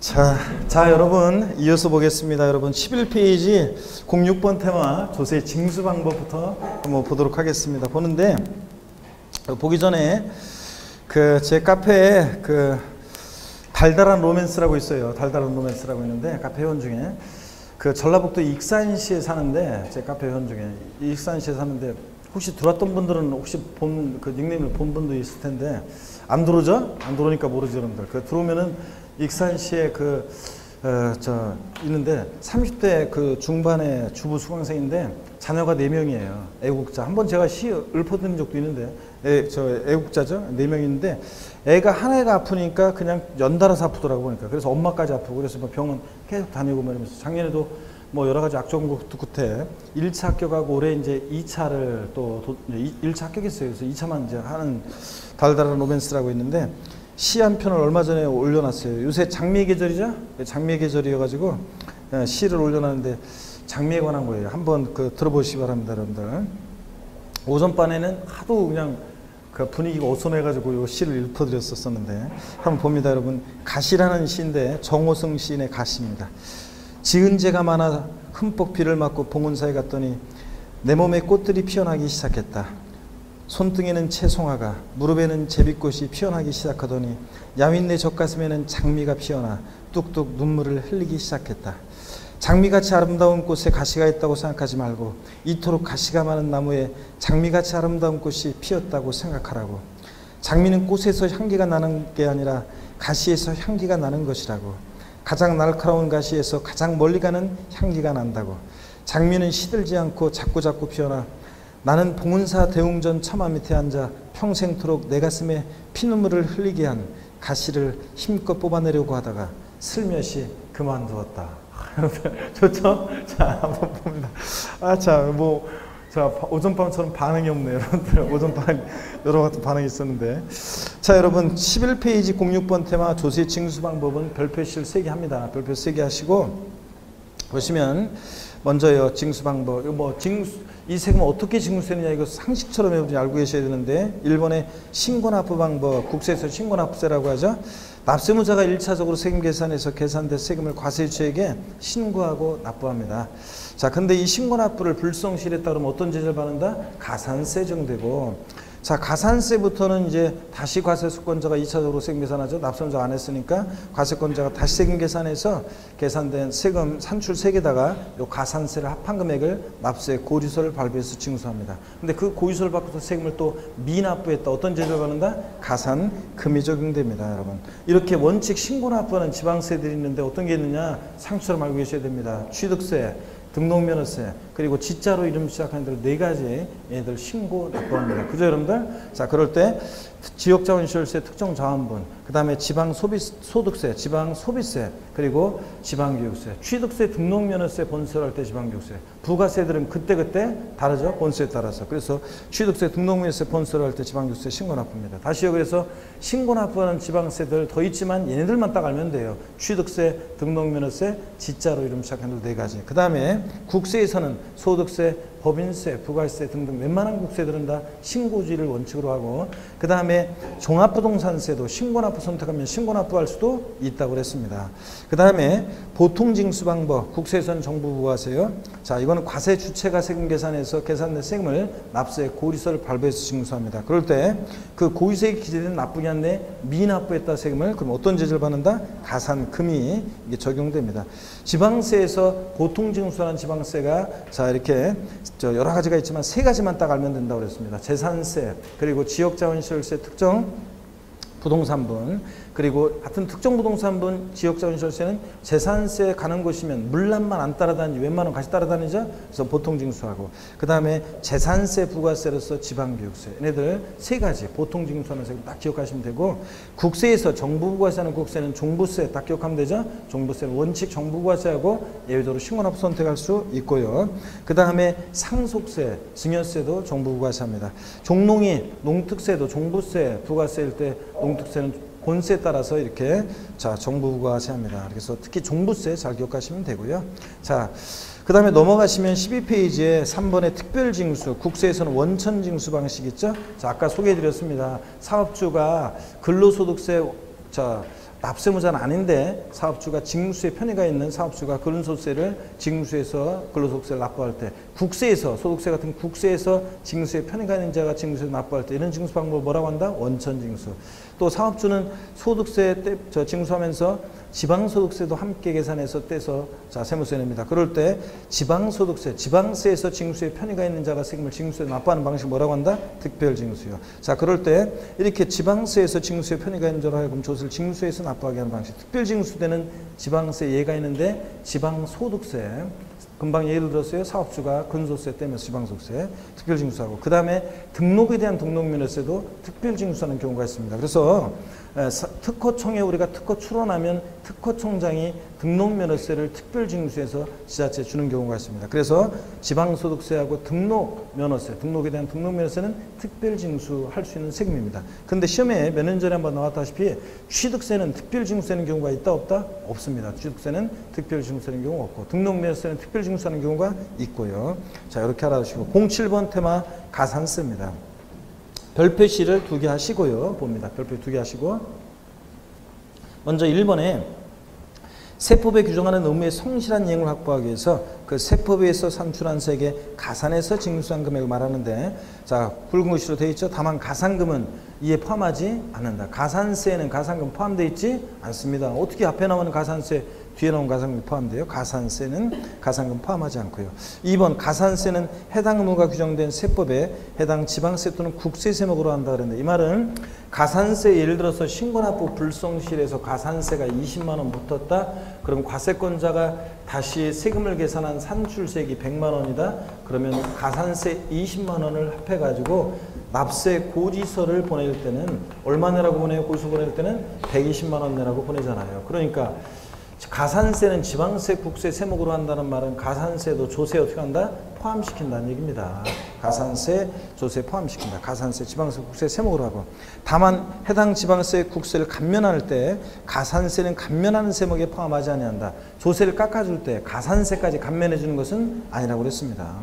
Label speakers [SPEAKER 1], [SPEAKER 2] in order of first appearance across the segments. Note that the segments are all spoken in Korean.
[SPEAKER 1] 자, 여러분 이어서 보겠습니다. 여러분 11페이지 06번 테마 조세 징수 방법부터 한번 보도록 하겠습니다. 보는데 보기 전에 제 카페에 달달한 로맨스라고 있어요. 달달한 로맨스라고 있는데 카페 회원 중에 전라북도 익산시에 사는데 제 카페 회원 중에 익산시에 사는데 혹시 들어왔던 분들은 혹시 본 닉네임을 본 분도 있을 텐데 안 들어오죠? 안 들어오니까 모르죠, 여러분들. 들어오면은 익산시에 있는데 30대 중반의 주부 수강생인데 자녀가 4명이에요. 애국자. 한번 제가 시 읊어드린 적도 있는데 애국자죠. 4명인데 애가 하나가 아프니까 그냥 연달아서 아프더라고 보니까. 그래서 엄마까지 아프고 그래서 병원 계속 다니고 말이면서 작년에도 여러 가지 악종고 끝에 1차 합격하고 올해 이제 2차를 또 1차 합격했어요. 그래서 2차만 이제 하는 달달한 로맨스라고 있는데 시 한 편을 얼마 전에 올려놨어요. 요새 장미의 계절이죠? 장미의 계절이어가지고 시를 올려놨는데 장미에 관한 거예요. 한번 들어보시기 바랍니다, 여러분들. 오전반에는 하도 그냥 분위기가 어수선해가지고 요 시를 읊어드렸었는데 한번 봅니다, 여러분. 가시라는 시인데 정호승 시인의 가시입니다. 지은 재가 많아 흠뻑 비를 맞고 봉은사에 갔더니 내 몸에 꽃들이 피어나기 시작했다. 손등에는 채송화가, 무릎에는 제비꽃이 피어나기 시작하더니 야윈 내 젖가슴에는 장미가 피어나 뚝뚝 눈물을 흘리기 시작했다. 장미같이 아름다운 꽃에 가시가 있다고 생각하지 말고 이토록 가시가 많은 나무에 장미같이 아름다운 꽃이 피었다고 생각하라고. 장미는 꽃에서 향기가 나는 게 아니라 가시에서 향기가 나는 것이라고. 가장 날카로운 가시에서 가장 멀리 가는 향기가 난다고. 장미는 시들지 않고 자꾸자꾸 피어나 나는 봉은사 대웅전 처마 밑에 앉아 평생토록 내 가슴에 피눈물을 흘리게 한 가시를 힘껏 뽑아내려고 하다가 슬며시 그만두었다. 좋죠? 자, 한번 봅니다. 오전밤처럼 반응이 없네요. 여러분들. 오전밤 여러 가지 반응이 있었는데. 자, 여러분 11페이지 06번 테마 조세 징수 방법은 별표실 3개 합니다. 별표 3개 하시고 보시면 먼저요, 징수 방법. 이 세금을 어떻게 징수되느냐 이거 상식처럼 여러분이 알고 계셔야 되는데 1번에 신고납부 방법, 국세에서 신고납부세라고 하죠. 납세무자가 1차적으로 세금 계산해서 계산된 세금을 과세주에게 신고하고 납부합니다. 자, 근데 이 신고납부를 불성실했다 그러면 어떤 제재를 받는다? 가산세 정되고. 자, 가산세부터는 이제 다시 과세수권자가 2차적으로 세금 계산하죠. 납세무자가 안 했으니까 과세권자가 다시 세금 계산해서 계산된 세금 산출세에다가 요 가산세를 합한 금액을 납세 고지서를 발부해서 징수합니다. 근데 그 고지서를 받고서 세금을 또 미납부했다. 어떤 제재를 받는다? 가산금이 적용됩니다, 여러분. 이렇게 원칙 신고납부하는 지방세들이 있는데 어떤 게 있느냐? 상처럼 알고 계셔야 됩니다. 취득세, 등록면허세, 그리고 지자로 이름 시작하는 들 4가지 얘들 신고 납부합니다. 그죠, 여러분들? 자, 그럴 때 지역자원시설세 특정자원분, 그 다음에 지방소득세, 지방소비세, 그리고 지방교육세, 취득세, 등록면허세 본세를 할 때 지방교육세, 부가세들은 그때그때 다르죠, 본세에 따라서. 그래서 취득세, 등록면허세 본세를 할 때 지방교육세 신고납부입니다. 다시요, 그래서 신고납부하는 지방세들 더 있지만 얘네들만 딱 알면 돼요. 취득세, 등록면허세, 지자로 이름 시작하는 4가지. 그 다음에 국세에서는 소득세, 법인세, 부가세 등등 웬만한 국세들은 다 신고주의를 원칙으로 하고, 그 다음에 종합부동산세도 신고납부 선택하면 신고납부할 수도 있다고 그랬습니다. 그 다음에 보통징수 방법, 국세에서는 정부 부과세요. 자, 이거는 과세 주체가 세금 계산해서 계산된 세금을 납세 고지서를 발부해서 징수합니다. 그럴 때 그 고지서에 기재된 납부기 안에 미납부했다 세금을 그럼 어떤 제재를 받는다? 가산금이 이게 적용됩니다. 지방세에서 보통징수하는 지방세가 자, 이렇게 여러 가지가 있지만 3가지만 딱 알면 된다고 그랬습니다. 재산세, 그리고 지역자원시설세 특정 부동산분, 그리고 하여튼 특정 부동산분 지역자원시설세는 재산세 가는 곳이면 물란만 안 따라다니지 웬만하면 같이 따라다니죠. 그래서 보통징수하고, 그 다음에 재산세, 부가세로서 지방교육세, 얘네들 3가지 보통징수하는 세금 딱 기억하시면 되고, 국세에서 정부부가세하는 국세는 종부세 딱 기억하면 되죠. 종부세는 원칙 정부부가세하고 예외적으로 신고납부 선택할 수 있고요. 그 다음에 상속세, 증여세도 정부부가세합니다. 종농이 농특세도 종부세, 부가세일 때 농특세는 본세에 따라서 이렇게 정부부가세합니다. 그래서 특히 종부세 잘 기억하시면 되고요. 자, 그 다음에 넘어가시면 12페이지에 3번의 특별징수, 국세에서는 원천징수 방식 있죠. 자, 아까 소개해드렸습니다. 사업주가 근로소득세 납세무자는 아닌데 사업주가 징수에 편의가 있는 사업주가 근소득세를 징수해서 근로소득세를 납부할 때, 국세에서 소득세 같은 국세에서 징수에 편의가 있는 자가 징수에 납부할 때 이런 징수 방법을 뭐라고 한다? 원천징수. 또 사업주는 소득세 징수하면서 지방소득세도 함께 계산해서 떼서 세무세 냅니다. 그럴 때 지방소득세, 지방세에서 징수에 편의가 있는 자가 세금을 징수에 납부하는 방식을 뭐라고 한다? 특별징수요. 자, 그럴 때 이렇게 지방세에서 징수에 편의가 있는 자로 하여금 조세를 징수에서 납부하게 하는 방식. 특별징수되는 지방세 예가 있는데 지방소득세, 금방 예를 들었어요. 사업주가 근소세 떼면서 지방소득세 특별징수하고, 그 다음에 등록에 대한 등록면허세도 특별징수하는 경우가 있습니다. 그래서 특허청에 우리가 특허 출원하면 특허청장이 등록면허세를 특별징수해서 지자체에 주는 경우가 있습니다. 그래서 지방소득세하고 등록면허세, 등록에 대한 등록면허세는 특별징수할 수 있는 세금입니다. 그런데 시험에 몇 년 전에 한번 나왔다시피 취득세는 특별징수하는 경우가 있다 없다? 없습니다. 취득세는 특별징수하는 경우가 없고 등록면허세는 특별징수하는 경우가 있고요. 자, 이렇게 알아두시고 07번 테마 가산세입니다. 별표시를 2개 하시고요. 봅니다. 별표 2개 하시고, 먼저 1번에 세법에 규정하는 의무의 성실한 이행을 확보하기 위해서 그 세법에서 산출한 세액의 가산해서 징수한 금액을 말하는데, 자, 굵은 글씨로 되어 있죠. 다만 가산금은 이에 포함하지 않는다. 가산세에는 가산금 포함되어 있지 않습니다. 어떻게 앞에 나오는 가산세 뒤에 나온 가산금이 포함돼요? 가산세는 가산금 포함하지 않고요. 2번 가산세는 해당 의무가 규정된 세법에 해당 지방세 또는 국세 세목으로 한다 그랬는데, 이 말은 가산세 예를 들어서 신고납부 불성실에서 가산세가 20만 원 붙었다. 그럼 과세권자가 다시 세금을 계산한 산출세액이 100만 원이다. 그러면 가산세 20만 원을 합해가지고 납세 고지서를 보낼 때는 얼마 내라고 보내요? 고지서 보낼 때는 120만 원 내라고 보내잖아요. 그러니까 가산세는 지방세, 국세 세목으로 한다는 말은 가산세도 조세 어떻게 한다? 포함시킨다는 얘기입니다. 가산세, 조세 포함시킨다. 가산세, 지방세, 국세 세목으로 하고, 다만 해당 지방세, 국세를 감면할 때 가산세는 감면하는 세목에 포함하지 아니한다. 조세를 깎아줄 때 가산세까지 감면해 주는 것은 아니라고 그랬습니다.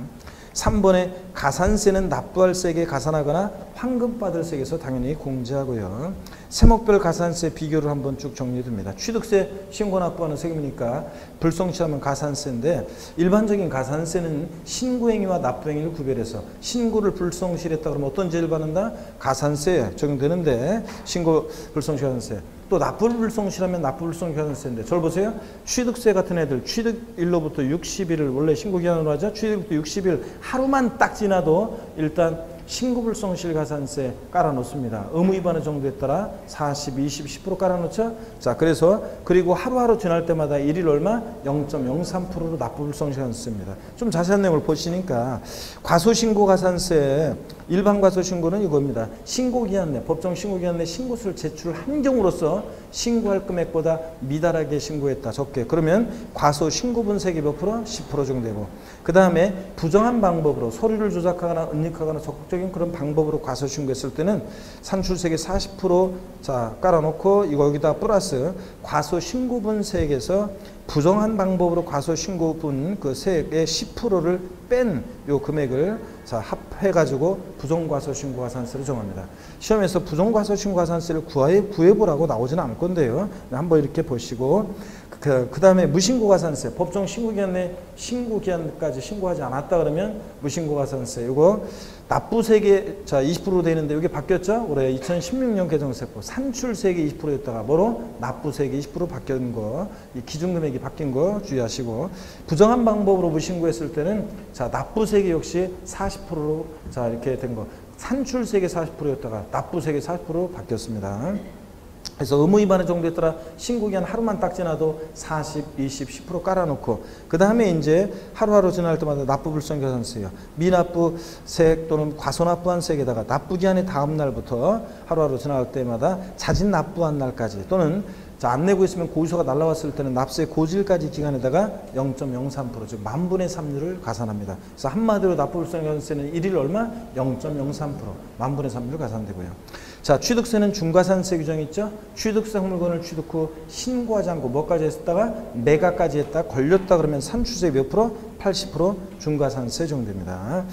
[SPEAKER 1] 3번에 가산세는 납부할 세액에 가산하거나 환급 받을 세액에서 당연히 공제하고요. 세목별 가산세 비교를 한번 쭉 정리해둡니다. 취득세 신고 납부하는 세금이니까 불성실하면 가산세인데, 일반적인 가산세는 신고행위와 납부행위를 구별해서 신고를 불성실했다 그러면 어떤 죄를 받는다? 가산세 적용되는데, 신고 불성실하는 또 납부를 불성실하면 납부 불성실하는세인데, 저를 보세요. 취득세 같은 애들 취득일로부터 60일을 원래 신고기한으로 하죠. 취득일부터 60일 하루만 딱 지나도 일단 신고불성실 가산세 깔아놓습니다. 의무 위반의 정도에 따라 40, 20, 10% 깔아놓죠. 자, 그래서 그리고 하루하루 지날 때마다 일일 얼마? 0.03%로 납부불성실 가산세입니다. 좀 자세한 내용을 보시니까 과소신고 가산세, 일반 과소신고는 이겁니다. 신고기한 내, 법정 신고기한 내 신고서를 제출한 경우로서 신고할 금액보다 미달하게 신고했다. 적게. 그러면 과소신고분 세액이 몇 프로? 10% 정도 되고, 그 다음에 부정한 방법으로 서류를 조작하거나 은닉하거나 적극적인 그런 방법으로 과소신고했을 때는 산출세액의 40% 자 깔아놓고 이거 여기다 플러스 과소신고분 세액에서 부정한 방법으로 과소신고분 그 세액의 10%를 뺀 요 금액을 자 합해가지고 부정과소신고 가산세를 정합니다. 시험에서 부정과소신고 가산세를 구해보라고 나오지는 않을 건데요. 한번 이렇게 보시고, 그 다음에 무신고가산세, 법정 신고기한 내 신고기한까지 신고하지 않았다 그러면 무신고가산세, 이거 납부세액이 자 20% 되어 있는데 이게 바뀌었죠? 올해 2016년 개정세법 산출세액이 20%였다가 뭐로? 납부세액이 20% 바뀐 거, 이 기준금액이 바뀐 거 주의하시고, 부정한 방법으로 무신고했을 때는 자 납부세액이 역시 40%로 자 이렇게 된 거, 산출세액이 40%였다가 납부세액이 40% 바뀌었습니다. 그래서 의무 위반의 정도에 따라 신고기한 하루만 딱 지나도 40, 20, 10% 깔아놓고, 그 다음에 이제 하루하루 지날 때마다 납부불성가산세요. 미납부세액 또는 과소납부한 세액에다가 납부기한의 다음 날부터 하루하루 지날 때마다 자진 납부한 날까지, 또는 자, 안 내고 있으면 고지서가 날라왔을 때는 납세 고지일까지 기간에다가 0.03% 즉 만분의 3률을 가산합니다. 그래서 한마디로 납부불성가산세는 일일 얼마? 0.03% 만분의 3률 가산되고요. 자, 취득세는 중과산세 규정이 있죠. 취득세 물건을 취득 후 신고하지 않고 뭐까지 했다가 매각까지 했다 걸렸다 그러면 산출세 몇 프로? 80% 중과산세 정도입니다.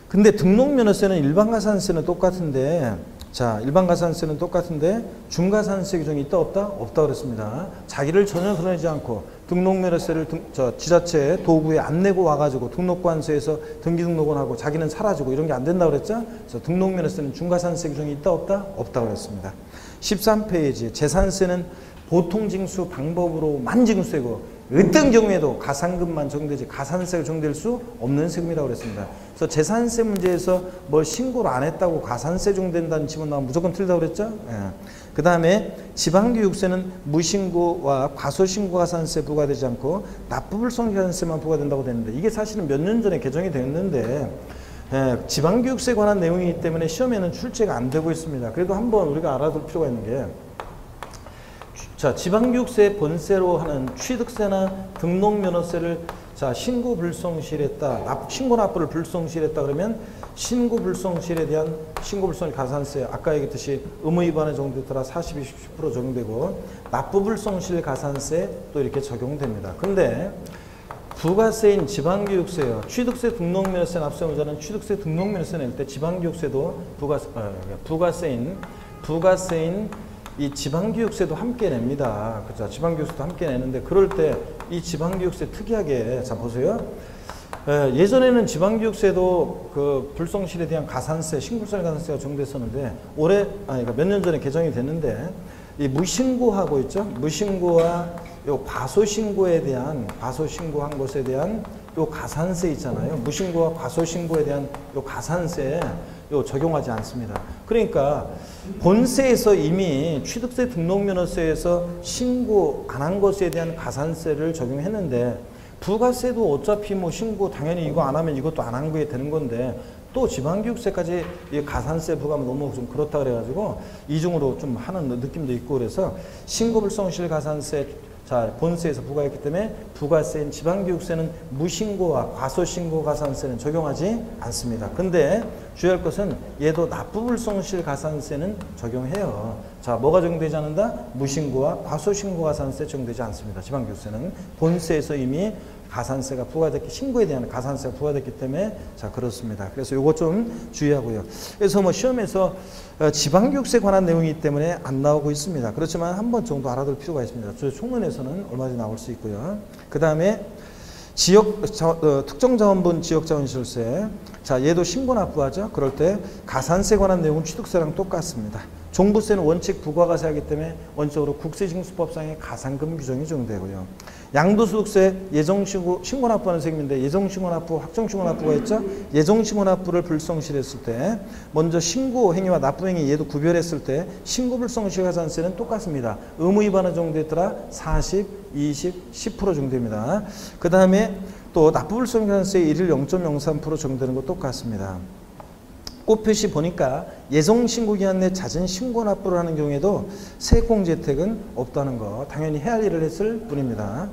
[SPEAKER 1] 근데 등록면허세는 일반가산세는 똑같은데 자, 일반 가산세는 똑같은데 중과산세 규정이 있다 없다? 없다 그랬습니다. 자기를 전혀 드러내지 않고 등록면허세를 지자체 도구에 안 내고 와가지고 등록관서에서 등기등록원하고 자기는 사라지고 이런 게 안 된다고 그랬죠? 그래서 등록면허세는 중과산세 규정이 있다 없다? 없다 그랬습니다. 13페이지 재산세는 보통징수 방법으로만 징수되고 어떤 경우에도 가산금만 적용되지 가산세가 적용될 수 없는 세금이라고 그랬습니다. 그래서 재산세 문제에서 뭘 신고를 안 했다고 가산세 적용된다는 지문 나오면 무조건 틀리다고 그랬죠? 예. 그 다음에 지방교육세는 무신고와 과소신고 가산세 부과되지 않고 납부불성가산세만 부과된다고 되는데 이게 사실은 몇 년 전에 개정이 됐는데 예, 지방교육세에 관한 내용이기 때문에 시험에는 출제가 안 되고 있습니다. 그래도 한번 우리가 알아둘 필요가 있는 게 자, 지방교육세 본세로 하는 취득세나 등록면허세를 자, 신고 불성실했다. 신고 납부를 불성실했다 그러면 신고 불성실에 대한 신고 불성실 가산세 아까 얘기했듯이 의무 위반에 적용되더라 40, 20% 적용되고 납부 불성실 가산세 또 이렇게 적용됩니다. 근데 부가세인 지방교육세요. 취득세 등록면허세 납세의무자는 취득세 등록면허세 낼 때 지방교육세도 부가세인 이 지방교육세도 함께 냅니다. 그죠? 지방교육세도 함께 내는데 그럴 때 이 지방교육세 특이하게 자 보세요. 예전에는 지방교육세도 그 불성실에 대한 가산세, 신고불성 가산세가 적용됐었는데 올해 그러니까 몇 년 전에 개정이 됐는데 이 무신고하고 있죠. 무신고와 요 과소신고에 대한 과소신고한 것에 대한 요 가산세 있잖아요. 무신고와 과소신고에 대한 요 가산세 요 적용하지 않습니다. 그러니까 본세에서 이미 취득세 등록면허세에서 신고 안 한 것에 대한 가산세를 적용했는데 부가세도 어차피 뭐 신고 당연히 이거 안 하면 이것도 안 한 거에 되는 건데 또 지방교육세까지 이 가산세 부과하면 너무 좀 그렇다 그래가지고 이중으로 좀 하는 느낌도 있고 그래서 신고불성실 가산세 자, 본세에서 부과했기 때문에 부가세인 지방교육세는 무신고와 과소신고 가산세는 적용하지 않습니다. 근데 주의할 것은 얘도 납부불성실 가산세는 적용해요. 자, 뭐가 적용되지 않는다? 무신고와 과소신고 가산세 적용되지 않습니다. 지방교육세는 본세에서 이미 가산세가 부과됐기 신고에 대한 가산세가 부과됐기 때문에 자 그렇습니다. 그래서 요거 좀 주의하고요. 그래서 뭐 시험에서 지방교육세에 관한 내용이기 때문에 안 나오고 있습니다. 그렇지만 한 번 정도 알아둘 필요가 있습니다. 저 총론에서는 얼마든지 나올 수 있고요. 그 다음에 특정자원분 지역자원시설세 자 얘도 신고 납부하죠. 그럴 때 가산세에 관한 내용은 취득세랑 똑같습니다. 종부세는 원칙 부과가세하기 때문에 원칙적으로 국세징수법상의 가산금 규정이 적용되고요. 양도소득세 예정신고 납부하는 세금인데 예정신고 납부, 확정신고 납부가 있죠. 예정신고 납부를 불성실했을 때 먼저 신고 행위와 납부 행위 얘도 구별했을 때 신고 불성실 가산세는 똑같습니다. 의무 위반은 적용됐더라 40, 20, 10% 적용됩니다. 그 다음에 또 납부 불성실 가산세 1일 0.03% 적용되는 것 똑같습니다. 꽃표시 보니까 예정신고기한 내 잦은 신고 납부를 하는 경우에도 세액공제 혜택은 없다는 거 당연히 해야 할 일을 했을 뿐입니다.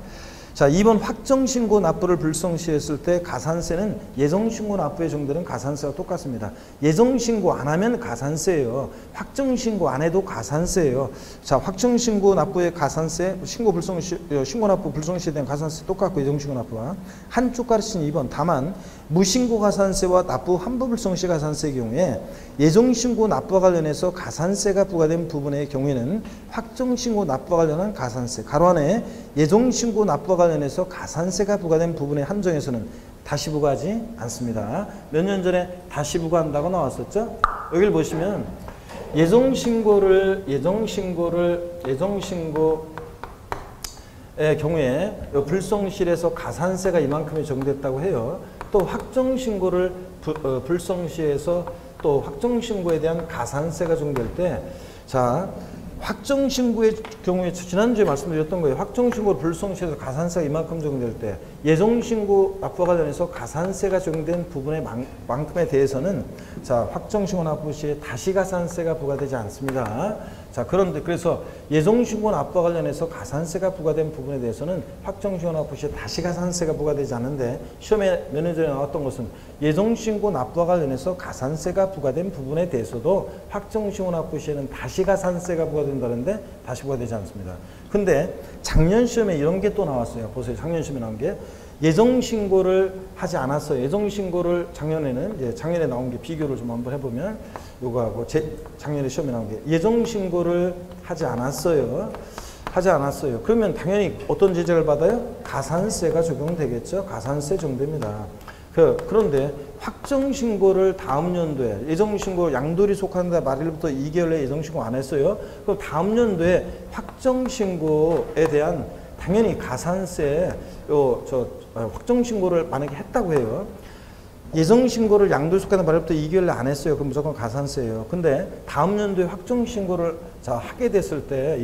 [SPEAKER 1] 자, 2번 확정신고 납부를 불성실했을 때 가산세는 예정신고 납부에 적용되는 가산세와 똑같습니다. 예정신고 안 하면 가산세예요. 확정신고 안 해도 가산세예요. 자, 확정신고 납부의 가산세, 신고 납부 불성실에 대한 가산세 똑같고 예정신고 납부와 한쪽 가르친 2번 다만 무신고 가산세와 납부 환부 불성실 가산세의 경우에 예정신고 납부와 관련해서 가산세가 부과된 부분의 경우에는 확정신고 납부와 관련한 가산세 가로 안에 예정신고 납부와 관련해서 가산세가 부과된 부분의 한정에서는 다시 부과하지 않습니다. 몇 년 전에 다시 부과한다고 나왔었죠? 여기를 보시면 예정신고의 경우에 불성실에서 가산세가 이만큼이 적용됐다고 해요. 또 확정신고를 불성시해서 또 확정신고에 대한 가산세가 적용될 때 자 확정신고의 경우에 지난주에 말씀드렸던 거예요. 확정신고를 불성시해서 가산세가 이만큼 적용될 때 예정신고 납부와 관련해서 가산세가 적용된 부분의 만큼에 대해서는 자 확정신고 납부 시에 다시 가산세가 부과되지 않습니다. 자 그런데 그래서 예정신고 납부와 관련해서 가산세가 부과된 부분에 대해서는 확정신고 납부 시에 다시 가산세가 부과되지 않는데 시험에 몇 년 전에 나왔던 것은 예정신고 납부와 관련해서 가산세가 부과된 부분에 대해서도 확정신고 납부 시에는 다시 가산세가 부과된다는데 다시 부과되지 않습니다. 근데 작년 시험에 이런 게 또 나왔어요. 보세요. 작년 시험에 나온 게 예정신고를 하지 않았어요. 예정신고를 작년에는, 이제 작년에 나온 게 비교를 좀 한번 해보면, 요거하고 작년에 시험에 나온 게 예정신고를 하지 않았어요. 하지 않았어요. 그러면 당연히 어떤 제재를 받아요? 가산세가 적용되겠죠. 가산세 정도입니다. 그런데 확정신고를 다음 연도에, 예정신고 양도일이 속한다 말일부터 2개월 내에 예정신고 안 했어요. 그럼 다음 연도에 확정신고에 대한 당연히 가산세, 확정신고를 만약에 했다고 해요. 예정신고를 양도일이 속한다 말일부터 2개월 내에 안 했어요. 그럼 무조건 가산세예요. 근데 다음 연도에 확정신고를 하게 됐을 때,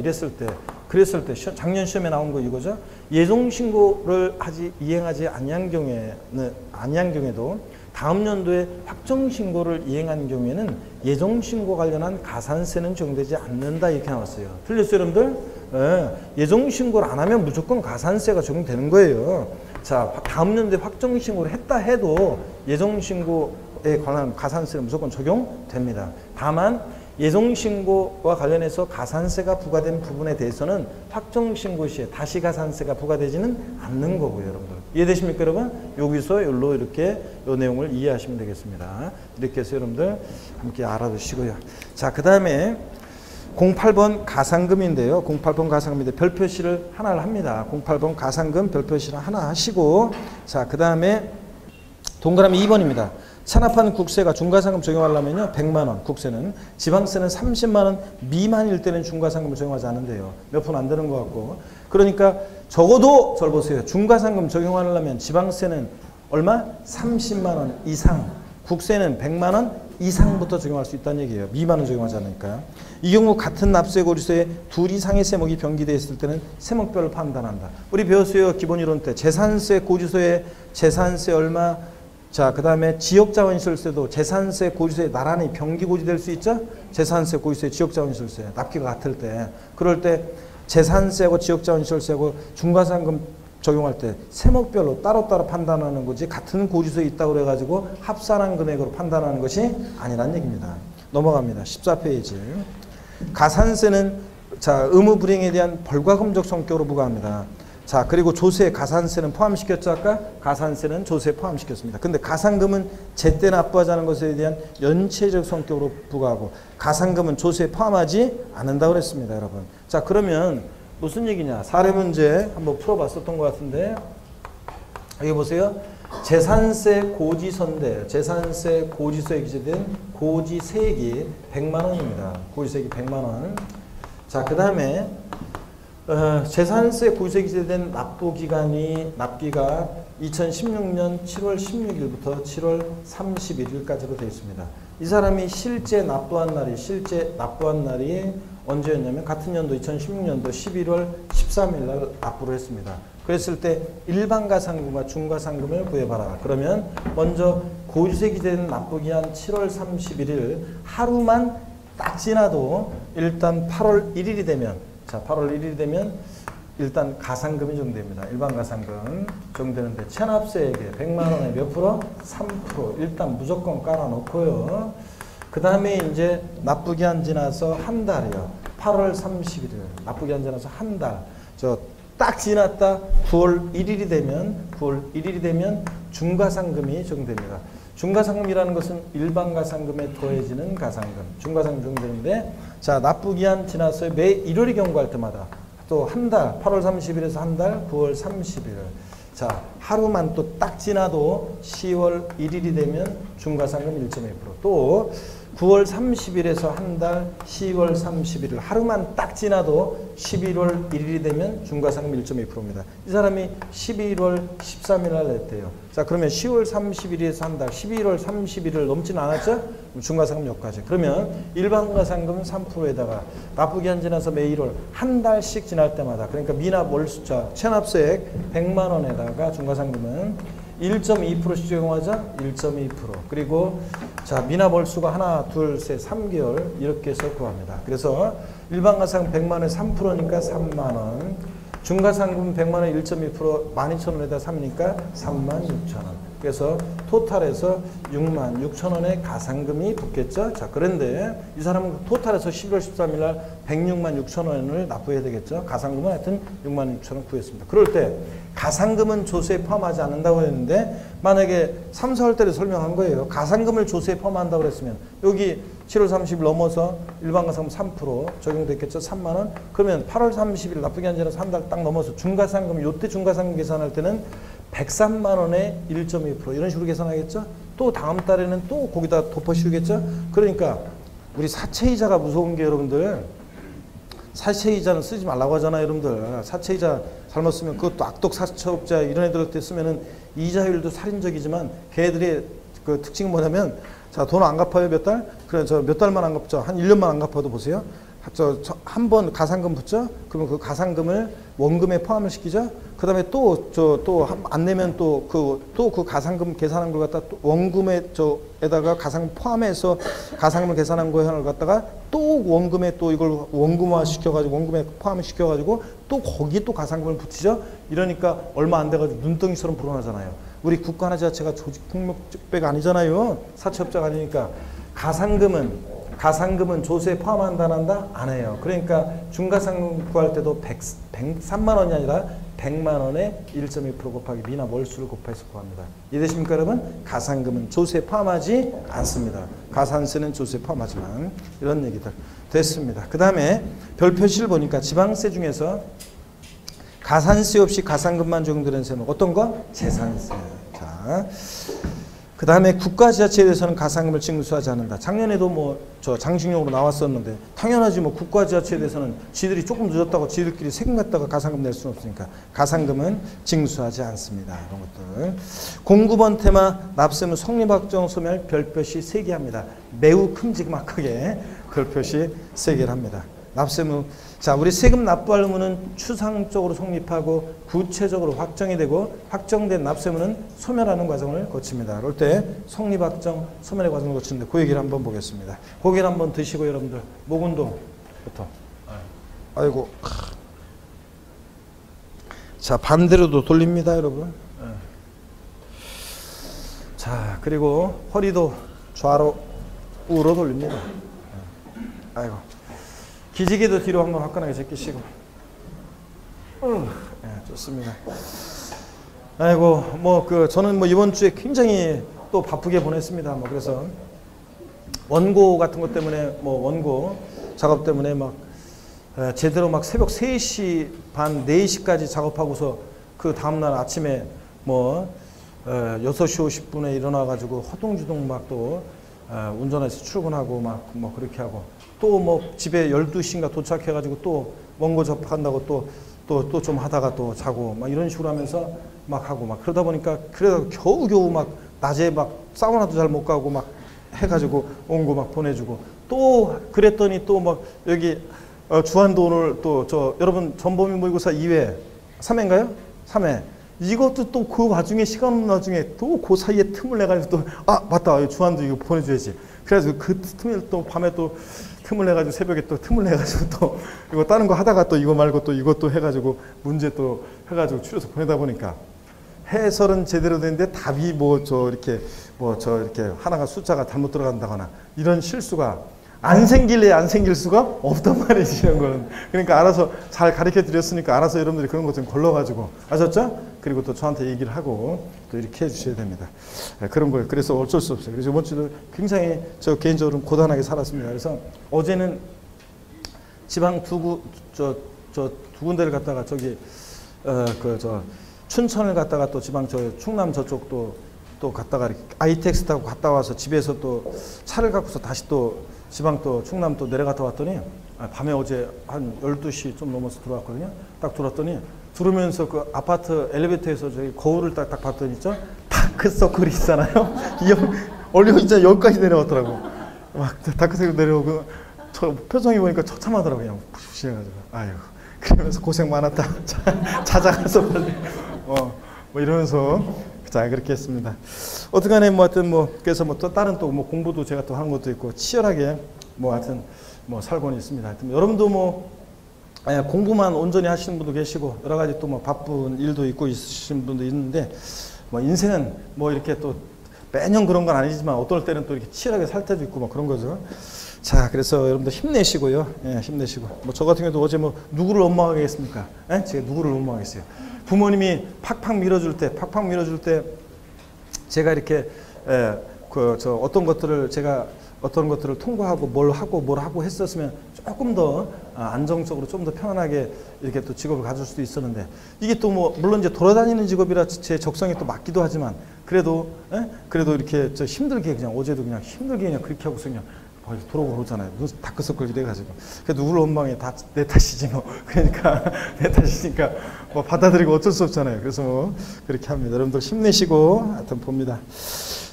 [SPEAKER 1] 그랬을 때 작년 시험에 나온 거 이거죠. 예정신고를 이행하지 아니한 경우에도 다음 연도에 확정신고를 이행한 경우에는 예정신고 관련한 가산세는 적용되지 않는다 이렇게 나왔어요. 틀렸어요 여러분들? 예, 예정신고를 안 하면 무조건 가산세가 적용되는 거예요. 자, 다음 연도에 확정신고를 했다 해도 예정신고에 관한 가산세는 무조건 적용됩니다. 다만 예정신고와 관련해서 가산세가 부과된 부분에 대해서는 확정신고 시에 다시 가산세가 부과되지는 않는 거고요, 여러분들. 이해되십니까, 여러분? 여기서 여기로 이렇게 이 내용을 이해하시면 되겠습니다. 이렇게 해서 여러분들 함께 알아두시고요. 자, 그 다음에 08번 가상금인데요. 08번 가상금인데 별표시를 하나를 합니다. 08번 가상금 별표시를 하나 하시고, 자, 그 다음에 동그라미 2번입니다. 찬합한 국세가 중과상금 적용하려면요 100만원 국세는, 지방세는 30만원 미만일 때는 중과상금을 적용하지 않는데요. 몇 푼 안 되는 것 같고, 그러니까 적어도 절 보세요. 중과상금 적용하려면 지방세는 얼마? 30만원 이상, 국세는 100만원 이상부터 적용할 수 있다는 얘기예요. 미만은 적용하지 않으니까. 이 경우 같은 납세 고지서에 둘 이상의 세목이 병기되어 있을 때는 세목별로 판단한다. 우리 배웠어요. 기본이론 때 재산세 고지서에 재산세 얼마, 자, 그 다음에 지역자원시설세도 재산세 고지서에 나란히 병기 고지될 수 있죠? 재산세 고지서에 지역자원시설세 납기가 같을 때, 그럴 때 재산세하고 지역자원시설세하고 중과상금 적용할 때 세목별로 따로따로 판단하는 거지, 같은 고지서에 있다고 그래가지고 합산한 금액으로 판단하는 것이 아니란 얘기입니다. 넘어갑니다. 14페이지. 가산세는 자, 의무 불이행에 대한 벌과금적 성격으로 부과합니다. 자, 그리고 조세, 가산세는 포함시켰죠, 아까? 가산세는 조세에 포함시켰습니다. 근데 가산금은 제때 납부하자는 것에 대한 연체적 성격으로 부과하고, 가산금은 조세에 포함하지 않는다고 그랬습니다, 여러분. 자, 그러면 무슨 얘기냐? 사례 문제 한번 풀어봤었던 것 같은데, 여기 보세요. 재산세 고지서인데, 재산세 고지서에 기재된 고지세액이 100만 원입니다. 고지세액이 100만 원. 자, 그 다음에 재산세 고지서에 기재된 납부기가 2016년 7월 16일부터 7월 31일까지로 되어 있습니다. 이 사람이 실제 납부한 날이 언제였냐면 같은 연도 2016년도 11월 13일 날 납부를 했습니다. 그랬을 때 일반 가산금과 중과상금을 구해봐라. 그러면 먼저 고지서에 기재된 납부기한 7월 31일 하루만 딱 지나도 일단 8월 1일이 되면, 자, 8월 1일이 되면 일단 가산금이 적용됩니다. 일반 가산금 적용되는데 체납세액에 100만 원에 몇 프로? 3%. 일단 무조건 깔아놓고요. 그 다음에 이제 납부기한 지나서 한 달이요. 8월 31일. 납부기한 지나서 한 달. 딱 지났다 9월 1일이 되면 중과상금이 적용됩니다. 중과상금이라는 것은 일반 가산금에 더해지는 가산금, 중과상금 적용되는데, 자, 납부기한 지나서 매 1월이 경과할 때마다 또 한 달, 8월 30일에서 한 달, 9월 30일. 자, 하루만 또 딱 지나도 10월 1일이 되면 중과상금 1.2%. 또 9월 30일에서 한 달, 10월 31일 하루만 딱 지나도 11월 1일이 되면 중과상금 1.2%입니다. 이 사람이 11월 13일 날 냈대요. 자, 그러면 10월 31일에서 한 달, 11월 31일 넘지는 않았죠? 중과상금 여기까지. 그러면 일반 가산금은 3%에다가 납부기한 지나서 매 1월 한 달씩 지날 때마다, 그러니까 미납 월수차 체납세액 100만 원에다가 중과상금은 1.2%씩 적용하자 1.2%. 그리고 자, 미납 월수가 하나, 둘, 셋, 3개월 이렇게 해서 구합니다. 그래서 일반 가산금 100만 원에 3%니까 3만 원. 중과상금 100만 원에 1.2% 12,000원에다 3이니까 36,000원. 그래서 토탈에서 66,000원의 가산금이 붙겠죠. 자, 그런데 이 사람은 토탈에서 11월 13일 날 106만 6천원을 납부해야 되겠죠. 가산금은 하여튼 6만 6천원 구했습니다. 그럴 때 가산금은 조세에 포함하지 않는다고 했는데 만약에 3, 4월 때를 설명한 거예요. 가산금을 조세에 포함한다고 했으면 여기 7월 30일 넘어서 일반 가산금 3% 적용됐겠죠. 3만 원. 그러면 8월 30일 납부기 한 지는 3달 딱 넘어서 중가산금, 요때 중가산금 계산할 때는 103만 원에 1.2% 이런 식으로 계산하겠죠. 또 다음 달에는 또 거기다 덮어씌우겠죠. 그러니까 우리 사채이자가 무서운 게 여러분들, 사채이자는 쓰지 말라고 하잖아요. 여러분들 사채이자 잘못 쓰면 그것도 악독 사채업자 이런 애들한테 쓰면은 이자율도 살인적이지만 걔들의 그 특징은 뭐냐면, 자, 돈 안 갚아요 몇 달? 그래 저 몇 달만 안 갚죠. 한 1년만 안 갚아도 보세요. 한 번 가산금 붙죠? 그러면 그 가산금을 원금에 포함을 시키죠? 그 다음에 또 안 내면 또 그 가산금 계산한 걸 갖다 또 원금에 에다가 가산금 포함해서 가산금을 계산한 거를 갖다가 또 원금에 또 이걸 원금화 시켜가지고 원금에 포함을 시켜가지고 또 거기 또 가산금을 붙이죠? 이러니까 얼마 안 돼가지고 눈덩이처럼 불어나잖아요. 우리 국가 하나 자체가 조직 폭력배가 아니잖아요. 사채업자가 아니니까. 가산금은 조세에 포함한다 안 한다? 안 해요. 그러니까 중가산금 구할 때도 103만 원이 아니라 100만 원에 1.2% 곱하기 미납 월수를 곱해서 구합니다. 이해되십니까 여러분? 가산금은 조세에 포함하지 않습니다. 가산세는 조세에 포함하지만 이런 얘기들 됐습니다. 그 다음에 별표시를 보니까 지방세 중에서 가산세 없이 가산금만 적용되는 세는 어떤 거? 재산세. 자, 그 다음에 국가지자체에 대해서는 가산금을 징수하지 않는다. 작년에도 뭐 저 장식용으로 나왔었는데 당연하지 뭐 국가지자체에 대해서는 지들이 조금 늦었다고 지들끼리 세금 갖다가 가산금 낼 수는 없으니까 가산금은 징수하지 않습니다. 이런 것들. 09번 테마 납세무 성립확정 소멸 별표시 3개 합니다. 매우 큼직막하게 별표시 3개를 합니다. 납세무. 자, 우리 세금 납부할 의무는 추상적으로 성립하고 구체적으로 확정이 되고 확정된 납세무는 소멸하는 과정을 거칩니다. 그럴 때 성립 확정, 소멸의 과정을 거치는데 그 얘기를 한번 보겠습니다. 고개를 한번 드시고 여러분들 목 운동부터. 아이고. 자, 반대로도 돌립니다, 여러분. 자, 그리고 허리도 좌로 우로 돌립니다. 아이고. 기지개도 뒤로 한번 화끈하게 제끼시고. 네, 좋습니다. 아이고, 뭐 저는 뭐 이번 주에 굉장히 또 바쁘게 보냈습니다. 뭐 그래서 원고 같은 것 때문에 뭐 원고 작업 때문에 막 제대로 막 새벽 3시 반 4시까지 작업하고서 그 다음날 아침에 뭐 6시 50분에 일어나 가지고 허둥지둥 막 또 운전해서 출근하고 막 뭐 그렇게 하고 또 뭐 집에 12시인가 도착해가지고 또 원고 접한다고 또 좀 하다가 또 자고 막 이런 식으로 하면서 막 하고 막 그러다 보니까 그래도 겨우겨우 막 낮에 막 사우나도 잘 못 가고 막 해가지고 원고 막 보내주고 또 그랬더니 또 막 여기 주한도 오늘 또 저 여러분 전범위 모의고사 2회 3회인가요? 3회 이것도 또 그 와중에 시간 없는 와중에 또 그 사이에 틈을 내가지고 또 맞다 주한도 이거 보내줘야지 그래가지고 그 틈을 또 밤에 또 틈을 내가지고 새벽에 또 틈을 내가지고 또 이거 다른 거 하다가 또 이거 말고 또 이것도 해가지고 문제 또 해가지고 추려서 보내다 보니까 해설은 제대로 되는데 답이 뭐 저 이렇게 하나가 숫자가 잘못 들어간다거나 이런 실수가 안 생길래 안 생길 수가 없단 말이지 이런 거는. 그러니까 알아서 잘 가르쳐 드렸으니까 알아서 여러분들이 그런 것 좀 걸러가지고 아셨죠? 그리고 또 저한테 얘기를 하고 또 이렇게 해주셔야 됩니다. 그런 거예요. 그래서 어쩔 수 없어요. 그래서 이번 주도 굉장히 저 개인적으로 고단하게 살았습니다. 그래서 어제는 지방 두 군데를 갔다가 저기 춘천을 갔다가 또 지방 충남 저쪽도 또 갔다가 이렇게 아이텍스 타고 갔다 와서 집에서 또 차를 갖고서 다시 또 지방 또 충남 또 내려갔다 왔더니 밤에 어제 한 12시 좀 넘어서 들어왔거든요. 딱 들어왔더니 들어오면서 그 아파트 엘리베이터에서 저기 거울을 딱 봤더니 있죠? 다크서클이 있잖아요. 얼려 진짜 여기까지 내려왔더라고. 막 다크서클 내려오고 저 표정이 보니까 처참하더라고요. 그냥 푸시해가지고 아이고 그러면서 고생 많았다. 찾아가서 빨리 뭐 이러면서 자 그렇게 했습니다. 어떻게간에 뭐 하여튼 뭐 그래서 뭐 또 다른 또 뭐 공부도 제가 또 하는 것도 있고 치열하게 뭐 하여튼 뭐 살고는 있습니다. 하여튼 여러분도 뭐 공부만 온전히 하시는 분도 계시고 여러 가지 또 뭐 바쁜 일도 있고 있으신 분도 있는데 뭐 인생은 뭐 이렇게 또 매년 그런 건 아니지만 어떨 때는 또 이렇게 치열하게 살 때도 있고 뭐 그런 거죠. 자, 그래서 여러분들 힘내시고요. 예, 힘내시고. 뭐 저 같은 경우도 어제 뭐 누구를 원망하겠습니까? 예? 제가 누구를 원망하겠어요? 부모님이 팍팍 밀어줄 때 제가 이렇게 어떤 것들을 제가 어떤 것들을 통과하고 뭘 하고 했었으면 조금 더 안정적으로 좀 더 편안하게 이렇게 또 직업을 가질 수도 있었는데, 이게 또 뭐 물론 이제 돌아다니는 직업이라 제 적성에 또 맞기도 하지만 그래도 이렇게 저 힘들게 그냥 어제도 그냥 힘들게 그냥 그렇게 하고서 그냥 돌아오고 그러잖아요. 다크서클 이래가지고. 누구를 원망해. 다 내 탓이지 뭐. 그러니까 내 탓이니까 뭐 받아들이고 어쩔 수 없잖아요. 그래서 뭐 그렇게 합니다. 여러분들 힘내시고 하여튼 봅니다.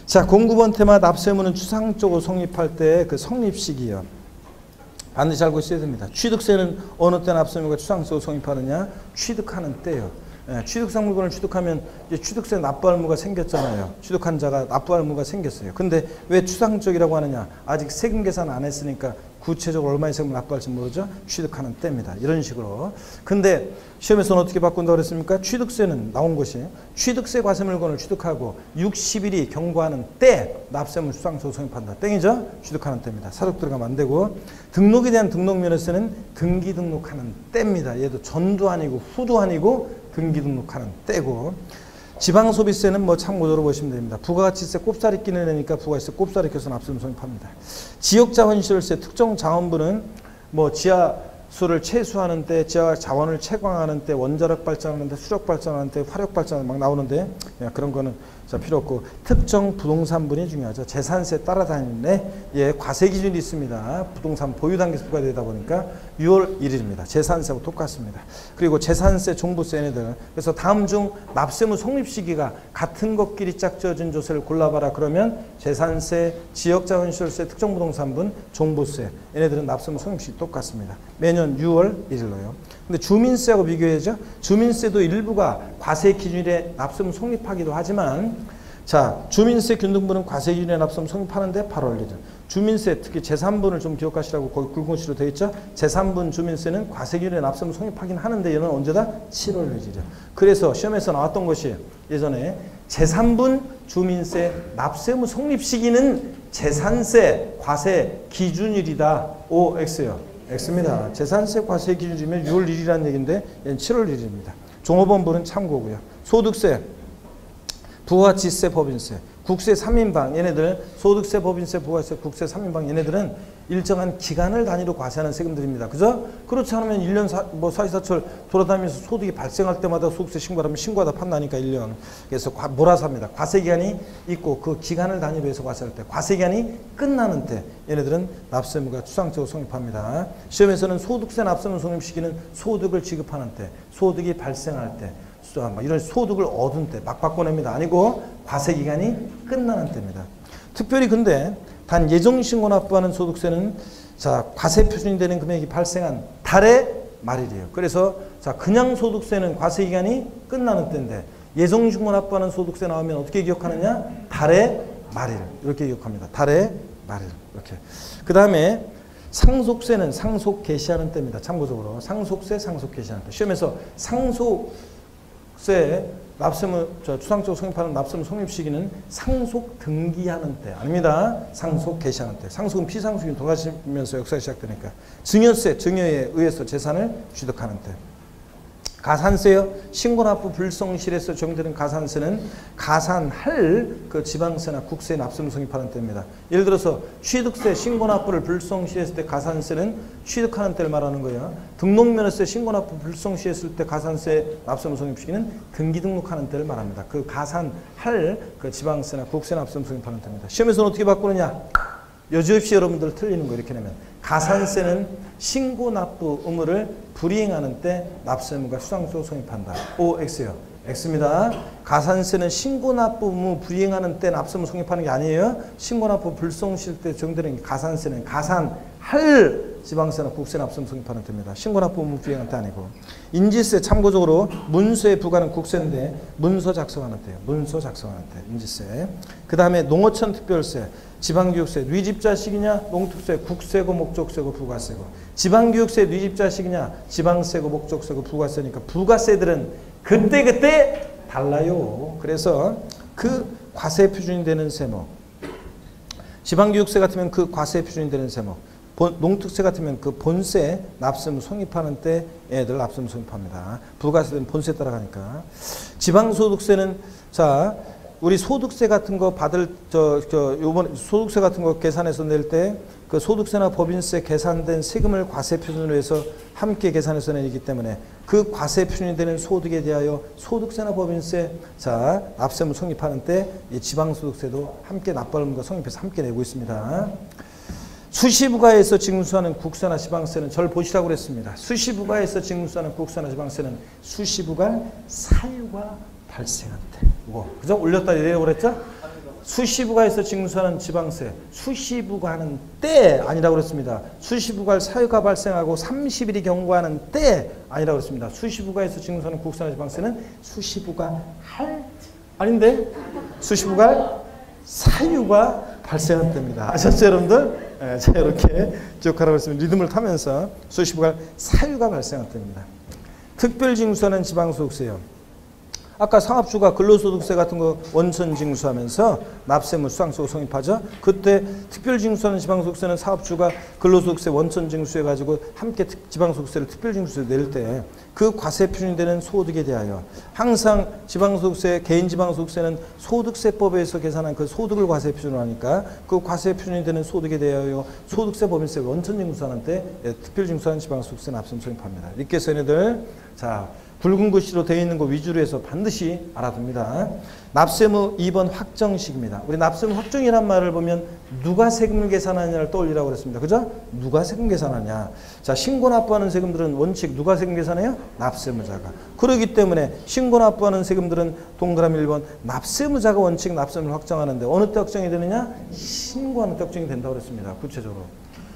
[SPEAKER 1] 자, 09번 테마 납세의무는 추상적으로 성립할 때 그 성립 시기요. 반드시 알고 있어야 됩니다. 취득세는 어느 때 납세의무가 추상적으로 성립하느냐? 취득하는 때요. 예, 취득상 물건을 취득하면 이제 취득세 납부할 의무가 생겼잖아요. 취득한 자가 납부할 의무가 생겼어요. 근데 왜 추상적이라고 하느냐? 아직 세금 계산 안 했으니까 구체적으로 얼마의 세금을 납부할지 모르죠. 취득하는 때입니다. 이런 식으로. 근데 시험에서는 어떻게 바꾼다고 그랬습니까? 취득세는 나온 것이 취득세 과세 물건을 취득하고 60일이 경과하는 때 납세의무 추상적으로 성립한다. 땡이죠? 취득하는 때입니다. 사족 들어가면 안 되고, 등록에 대한 등록면허세는 등기 등록하는 때입니다. 얘도 전도 아니고 후도 아니고 등기 등록하는 때고, 지방소비세는 뭐 참고적으로 보시면 됩니다. 부가가치세 꼽사리 끼는 애니까 부가가치세 꼽사리 껴서 납세의무 성립합니다. 지역자원시설세 특정 자원부는 뭐 지하수를 채수하는 때, 지하 자원을 채광하는 때, 원자력 발전하는 때, 수력 발전하는 때, 화력 발전하는 때 막 나오는데 그런 거는 필요 없고, 특정 부동산분이 중요하죠. 재산세 따라다니는데 과세 기준이 있습니다. 부동산 보유 단계에서 부과되다 보니까 6월 1일입니다. 재산세하고 똑같습니다. 그리고 재산세, 종부세 얘네들. 그래서 다음 중 납세의무 성립 시기가 같은 것끼리 짝지어진 조세를 골라봐라 그러면 재산세, 지역자원시설세, 특정 부동산분, 종부세 얘네들은 납세의무 성립 시기 똑같습니다. 매년 6월 1일로요. 근데 주민세하고 비교해야죠. 주민세도 일부가 과세 기준에 납세의무 성립하기도 하지만, 자, 주민세 균등부는 과세 기준에 납세의무 성립하는데 8월 1일. 주민세, 특히 제3분을 좀 기억하시라고 거기 굵은시로 되어 있죠. 제3분 주민세는 과세 기준에 납세의무 성립하긴 하는데 얘는 언제다? 7월 1일이죠. 그래서 시험에서 나왔던 것이 예전에 제3분 주민세 납세의무 성립 시기는 재산세 과세 기준일이다. O, X요. X입니다. 재산세 과세 기준이면 6월 1일이라는 얘기인데 얘는 7월 1일입니다. 종업원부는 참고고요. 소득세, 부가가치세, 법인세, 국세 3인방 얘네들, 소득세, 법인세, 부가세, 국세 3인방 얘네들은 일정한 기간을 단위로 과세하는 세금들입니다. 그죠? 그렇지 않으면 1년 사시사철 돌아다니면서 소득이 발생할 때마다 소득세 신고하면 신고하다 판나니까 1년. 그래서 몰아서 합니다. 과세기간이 있고 그 기간을 단위로 해서 과세할 때, 과세기간이 끝나는 때 얘네들은 납세의무가 추상적으로 성립합니다. 시험에서는 소득세 납세의무 성립 시기는 소득을 지급하는 때, 소득이 발생할 때, 이런 소득을 얻은 때 막 바꿔냅니다. 아니고 과세기간이 끝나는 때입니다. 특별히 근데 단 예정신고 납부하는 소득세는 자 과세 표준이 되는 금액이 발생한 달의 말일이에요. 그래서 자 그냥 소득세는 과세기간이 끝나는 때인데 예정신고 납부하는 소득세 나오면 어떻게 기억하느냐? 달의 말일 이렇게 기억합니다. 달의 말일 이렇게. 그 다음에 상속세는 상속 개시하는 때입니다. 참고적으로 상속세 상속 개시하는 때. 시험에서 상속세 납세의무 추상적으로 성립하는 납세의무 성립 시기는 상속 등기하는 때 아닙니다. 상속 개시하는 때. 상속은 피상속인 돌아가시면서 역사가 시작되니까. 증여세 증여에 의해서 재산을 취득하는 때. 가산세요. 신고납부 불성실에서 적용되는 가산세는 가산할 그 지방세나 국세에 납세의무 성립하는 때입니다. 예를 들어서 취득세 신고납부를 불성실했을 때 가산세는 취득하는 때를 말하는 거예요. 등록면허세 신고납부 불성실했을 때 가산세 납세의무 성립 시기는 등기 등록하는 때를 말합니다. 그 가산할 그 지방세나 국세 납세의무 성립하는 때입니다. 시험에서는 어떻게 바꾸느냐? 여지없이 여러분들 틀리는 거 이렇게 내면 가산세는 신고납부 의무를 불이행하는 때 납세의무가 추상적으로 성립한다. O, X요. X입니다. 가산세는 신고납부 의무 불이행하는 때 납세의무 성립하는 게 아니에요. 신고납부 불성실 때 적용되는 가산세는 가산할 지방세나 국세 납세의무 성립하는 때입니다. 신고납부 의무 불이행할 때 아니고. 인지세 참고적으로 문서에 부과는 국세인데 문서 작성하는 때요. 문서 작성하는 때 인지세. 그 다음에 농어촌 특별세, 지방교육세, 뉘집자식이냐, 농특세, 국세고 목적세고 부가세고. 지방교육세 뉘집자식이냐, 지방세고 목적세고 부가세니까 부가세들은 그때그때 달라요. 그래서 그 과세 표준이 되는 세목. 지방교육세 같으면 그 과세 표준이 되는 세목. 농특세 같으면 그 본세 납세무 성립하는 때 애들 납세무 성립합니다. 부가세는 본세 따라가니까. 지방소득세는 자 우리 소득세 같은 거 받을 요번 소득세 같은 거 계산해서 낼 때 그 소득세나 법인세 계산된 세금을 과세 표준으로 해서 함께 계산해서 내기 때문에 그 과세 표준이 되는 소득에 대하여 소득세나 법인세 자 납세무 성립하는 때 이 지방소득세도 함께 납부하는 성립해서 함께 내고 있습니다. 수시부가에서 징수하는 국세나 지방세는 절 보시라고 그랬습니다. 수시부가에서 징수하는 국세나 지방세는 수시부가 사유가 발생한 때. 이거 그죠? 올렸다 내려고 그랬죠? 수시부가에서 징수하는 지방세, 수시부가 하는 때 아니라고 그랬습니다. 수시부가 사유가 발생하고 30일이 경과하는 때 아니라고 그랬습니다. 수시부가에서 징수하는 국세나 지방세는 수시부가 할 아닌데 수시부가 사유가 발생한 때입니다. 아셨죠, 여러분들? 네, 자, 이렇게 기억하라고 했습니다. 리듬을 타면서 수시부가 사유가 발생한 때입니다. 특별징수하는 지방소득세요. 아까 상업주가 근로소득세 같은 거 원천 징수하면서 납세무 수상소 성립하죠. 그때 특별징수하는 지방소득세는 사업주가 근로소득세 원천 징수해가지고 함께 지방소득세를 특별징수세 낼 때 그 과세 표준이 되는 소득에 대하여 항상 지방소득세, 개인지방소득세는 소득세법에서 계산한 그 소득을 과세 표준으로 하니까 그 과세 표준이 되는 소득에 대하여 소득세, 법인세 원천 징수하는 때 특별징수하는 지방소득세 납세무 성립합니다. 이렇게 해서 얘네들 자 붉은 글씨로 되어 있는 거 위주로 해서 반드시 알아둡니다. 납세무 2번 확정식입니다. 우리 납세무 확정이란 말을 보면 누가 세금을 계산하냐를 떠올리라고 그랬습니다. 그죠? 누가 세금 계산하냐. 자, 신고 납부하는 세금들은 원칙 누가 세금 계산해요? 납세무자가. 그렇기 때문에 신고 납부하는 세금들은 동그라미 1번 납세무자가 원칙 납세무를 확정하는데 어느 때 확정이 되느냐? 신고하는 때 확정이 된다고 그랬습니다. 구체적으로.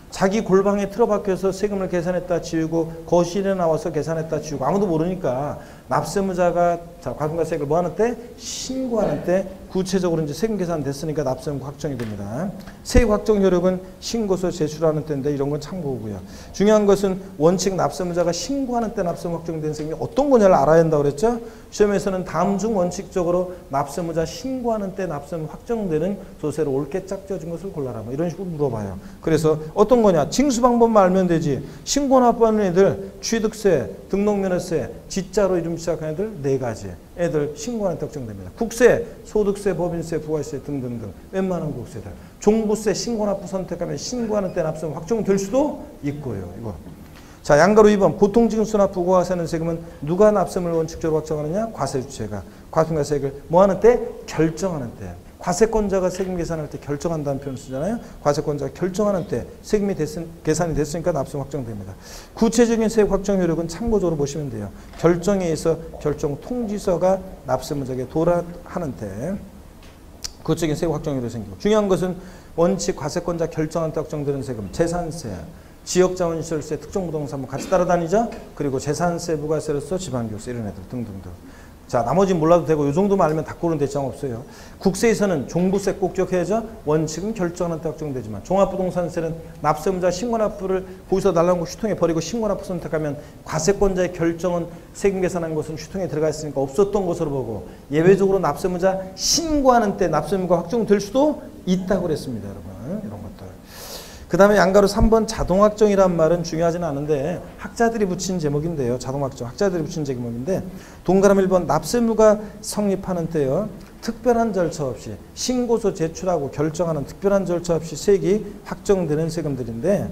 [SPEAKER 1] 자기 골방에 틀어박혀서 세금을 계산했다 지우고 거실에 나와서 계산했다 지우고 아무도 모르니까 납세무자가 자 과세금을 뭐 하는 때? 신고하는 때 구체적으로 이제 세금 계산 됐으니까 납세무 확정이 됩니다. 세액 확정 효력은 신고서 제출하는 때인데 이런 건 참고고요. 중요한 것은 원칙 납세무자가 신고하는 때 납세무 확정된 세금이 어떤 거냐를 알아야 한다고 그랬죠. 시험에서는 다음 중 원칙적으로 납세무자 신고하는 때 납세무 확정되는 조세로 옳게 짝져진 것을 골라라. 뭐 이런 식으로 물어봐요. 그래서 어떤 거냐? 징수 방법만 알면 되지. 신고 납부하는 애들 취득세, 등록면허세, 지자로 이름 시작한 애들 4가지. 애들 신고하는 때 확정됩니다. 국세, 소득세, 법인세, 부가세 등등등 웬만한 국세들. 종부세 신고 납부 선택하면 신고하는 때 납세무 확정될 수도 있고요. 이거. 자, 양가로 2번 보통징수나 부가세는 세금은 누가 납세무를 원칙적으로 확정하느냐? 과세주체가. 과세액을 뭐 하는 때? 결정하는 때. 과세권자가 세금 계산할 때 결정한다는 표현을 쓰잖아요. 과세권자가 결정하는 때 세금이 계산이 됐으니까 납세무 확정됩니다. 구체적인 세액 확정 효력은 참고적으로 보시면 돼요. 결정에 의해서 결정 통지서가 납세무자에게 도락하는 때 구체적인 세액 확정 효력이 생기고 중요한 것은 원칙 과세권자 결정한 때 확정되는 세금, 재산세, 지역자원시설세, 특정부동산 같이 따라다니죠. 그리고 재산세, 부가세로서 지방교육세 이런 애들 등등등. 자, 나머지는 몰라도 되고 이 정도만 알면 다 고르는 대장 없어요. 국세에서는 종부세 꼭 기억해야죠. 원칙은 결정하는 때 확정되지만 종합부동산세는 납세무자 신고납부를 거기서 날라온 거 휴통에 버리고 신고납부 선택하면 과세권자의 결정은 세금 계산한 것은 휴통에 들어가 있으니까 없었던 것으로 보고 예외적으로 납세무자 신고하는 때 납세무가 확정될 수도 있다고 그랬습니다. 여러분. 이런 것들. 그 다음에 양가로 3번 자동확정이란 말은 중요하지는 않은데 학자들이 붙인 제목인데요. 자동확정. 학자들이 붙인 제목인데 동그라미 1번 납세무가 성립하는 때요. 특별한 절차 없이 신고서 제출하고 결정하는 특별한 절차 없이 세액이 확정되는 세금들인데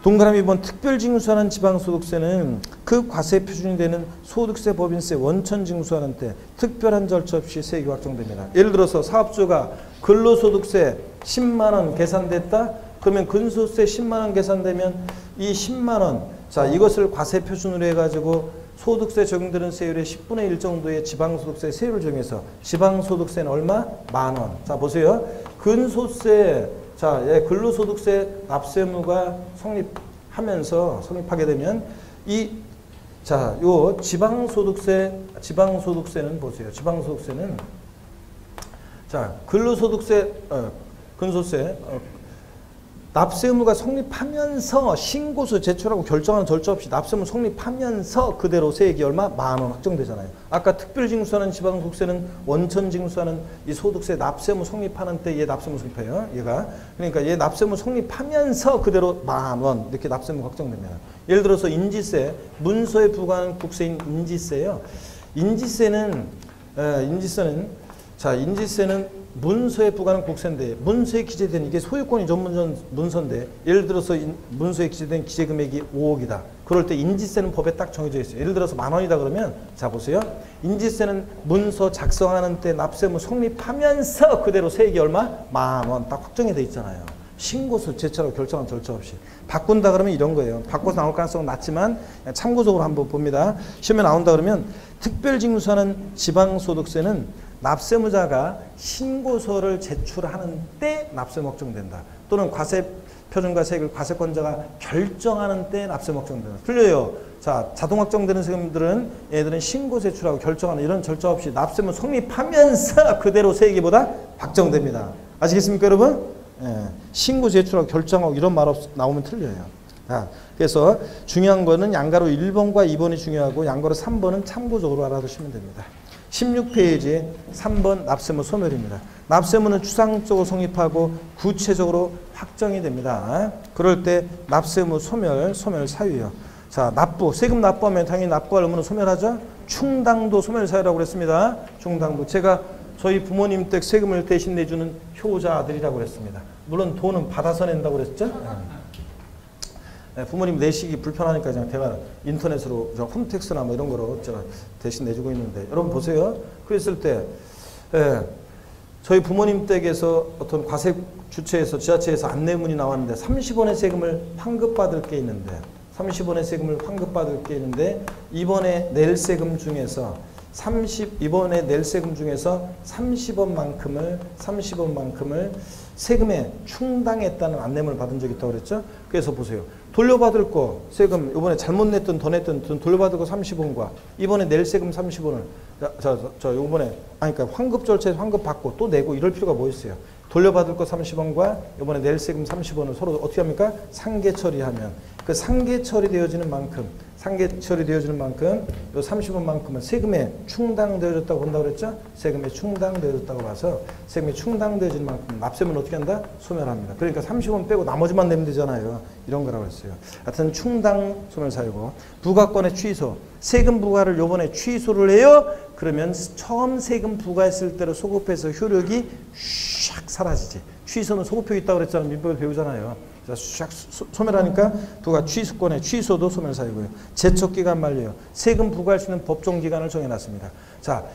[SPEAKER 1] 동그라미 2번 특별징수하는 지방소득세는 그 과세 표준이 되는 소득세, 법인세 원천 징수하는 때 특별한 절차 없이 세액이 확정됩니다. 예를 들어서 사업주가 근로소득세 10만 원 계산됐다. 그러면 근소세 10만 원 계산되면 이 10만 원, 자 이것을 과세 표준으로 해가지고 소득세 적용되는 세율의 10분의 1 정도의 지방소득세 세율을 정해서 지방소득세는 얼마? 10,000원. 자 보세요. 근소세, 자 근로소득세 납세무가 성립하게 되면 요 지방소득세는 보세요. 지방소득세는 자 근로소득세, 근소세 납세 의무가 성립하면서 신고서 제출하고 결정하는 절차 없이 납세 의무 성립하면서 그대로 세액이 얼마? 10,000원 확정되잖아요. 아까 특별징수하는 지방소득세는 원천징수하는 이 소득세 납세 의무 성립하는 때 얘 납세 의무 성립해요. 얘가. 그러니까 얘 납세 의무 성립하면서 그대로 10,000원 이렇게 납세 의무 확정됩니다. 예를 들어서 인지세, 문서에 부과하는 국세인 인지세요. 인지세는 문서에 부과하는 국세인데 문서에 기재된 이게 소유권이 전문 문서인데 예를 들어서 문서에 기재된 기재금액이 5억이다. 그럴 때 인지세는 법에 딱 정해져 있어요. 예를 들어서 10,000원이다 그러면 자 보세요. 인지세는 문서 작성하는 때 납세의무 성립하면서 그대로 세액이 얼마? 10,000원 딱 확정이 돼 있잖아요. 신고서 제출하고 결정한 절차 없이. 바꾼다 그러면 이런 거예요. 바꿔서 나올 가능성은 낮지만 참고적으로 한번 봅니다. 시험에 나온다 그러면 특별징수하는 지방소득세는 납세무자가 신고서를 제출하는 때 납세의무 확정된다. 또는 과세표준과 세액을 과세권자가 결정하는 때 납세의무 확정된다. 틀려요. 자, 자동 확정되는 세금들은 얘들은 신고 제출하고 결정하는 이런 절차 없이 납세의무 성립하면서 그대로 세액이 보다 확정됩니다. 아시겠습니까, 여러분? 예, 신고 제출하고 결정하고 이런 말 나오면 틀려요. 그래서 중요한 거는 양가로 1번과 2번이 중요하고 양가로 3번은 참고적으로 알아두시면 됩니다. 16페이지 3번 납세의무 소멸입니다. 납세의무는 추상적으로 성립하고 구체적으로 확정이 됩니다. 그럴 때 납세의무 소멸 사유예요. 자, 세금 납부하면 당연히 납부할 의무는 소멸하죠. 충당도 소멸 사유라고 그랬습니다. 충당도. 제가 저희 부모님 댁 세금을 대신 내주는 효자들이라고 그랬습니다. 물론 돈은 받아서 낸다고 그랬죠. 부모님 내시기 불편하니까 그냥 제가 인터넷으로 홈택스나 뭐 이런 거로 제가 대신 내주고 있는데 여러분 보세요. 그랬을 때 저희 부모님 댁에서 어떤 과세 주체에서 지자체에서 안내문이 나왔는데 30원의 세금을 환급받을 게 있는데 30원의 세금을 환급받을 게 있는데 이번에 낼 세금 중에서 30원만큼을 세금에 충당했다는 안내문을 받은 적이 있다고 그랬죠. 그래서 보세요. 돌려받을 거 세금 이번에 잘못 냈든 더 냈든 돌려받을 거 30원과 이번에 낼 세금 30원을 이번에 그러니까 환급 절차에서 환급 받고 또 내고 이럴 필요가 뭐 있어요. 돌려받을 거 30원과 이번에 낼 세금 30원을 서로 어떻게 합니까? 상계 처리하면 그 상계 처리되어지는 만큼 요 30원만큼은 세금에 충당되어졌다고 본다고 그랬죠? 세금에 충당되어졌다고 봐서 세금에 충당되어지는 만큼 납세의무는 어떻게 한다? 소멸합니다. 그러니까 30원 빼고 나머지만 내면 되잖아요. 이런 거라고 했어요. 하여튼 충당 소멸 사유고 부과권의 취소. 세금 부과를 요번에 취소를 해요. 그러면 처음 세금 부과했을 때로 소급해서 효력이 샥 사라지지. 취소는 소급효 있다고 그랬잖아요. 민법에 배우잖아요. 샥 소멸하니까 부과 취소권의 취소도 소멸 사유고요. 제척기간 만료요. 세금 부과할 수 있는 법정 기간을 정해놨습니다. 자,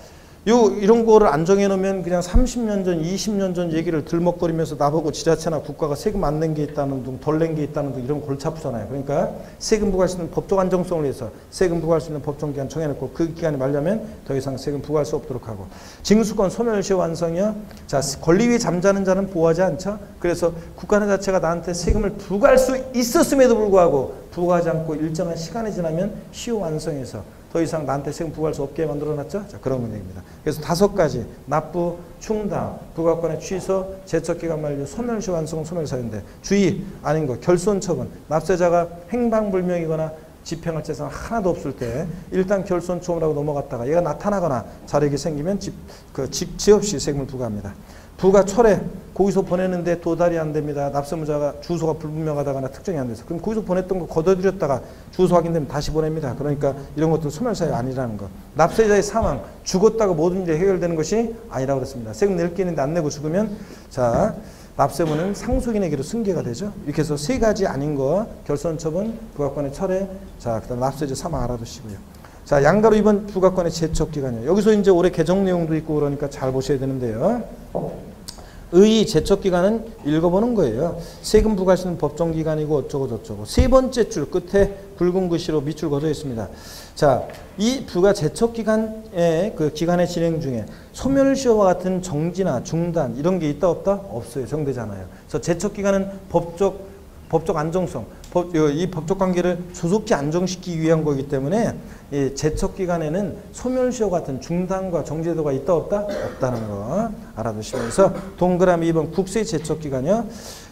[SPEAKER 1] 이런 거를 안 정해놓으면 그냥 30년 전, 20년 전 얘기를 들먹거리면서 나보고 지자체나 국가가 세금 안 낸 게 있다는 둥, 덜 낸 게 있다는 둥 이런 골치 아프잖아요. 그러니까 세금 부과할 수 있는 법적 안정성을 위해서 세금 부과할 수 있는 법정 기간 정해놓고 그 기간이 만료하면 더 이상 세금 부과할 수 없도록 하고 징수권 소멸시 완성이요. 자, 권리 위에 잠자는 자는 보호하지 않죠. 그래서 국가나 자체가 나한테 세금을 부과할 수 있었음에도 불구하고 부과하지 않고 일정한 시간이 지나면 시효 완성해서 더 이상 나한테 세금 부과할 수 없게 만들어놨죠. 자, 그런 문제입니다. 그래서 5가지 납부, 충당, 부과권의 취소, 제척기간 만료, 소멸시 완성은 소멸사유인데 주의 아닌 거 결손 처분. 납세자가 행방불명이거나 집행할 재산 하나도 없을 때 일단 결손 처분하고 넘어갔다가 얘가 나타나거나 자력이 생기면 지 없이 세금을 부과합니다. 부가 철회, 거기서 보내는데 도달이 안 됩니다. 납세무자가 주소가 불분명하다거나 특정이 안 돼서. 그럼 거기서 보냈던 거 걷어들였다가 주소 확인되면 다시 보냅니다. 그러니까 이런 것도 소멸사유 아니라는 거. 납세자의 사망, 죽었다고 모든 일이 해결되는 것이 아니라고 그랬습니다. 세금 낼 게 있는데 안 내고 죽으면 자, 납세무는 상속인에게로 승계가 되죠. 이렇게 해서 3가지 아닌 거, 결손처분, 부과권의 철회, 자, 그다음 납세자 사망 알아두시고요. 자, 양가로 2번 부과권의 제척기간이요. 여기서 이제 올해 개정 내용도 있고 그러니까 잘 보셔야 되는데요. 의 제척기간은 읽어보는 거예요. 세금 부과할 수 있는 법정기간이고 어쩌고 저쩌고. 3번째 줄 끝에 붉은 글씨로 밑줄 그어져 있습니다. 자, 이 부과 제척기간의 그 기간의 진행 중에 소멸시효와 같은 정지나 중단 이런 게 있다 없다? 없어요. 정되잖아요. 그래서 제척기간은 법적 법적 안정성, 이 법적 관계를 조속히 안정시키기 위한 거기 때문에 이 제척기간에는 소멸시효 같은 중단과 정지제도가 있다 없다? 없다는 거 알아두시면서 동그라미 2번 국세 제척기간이요.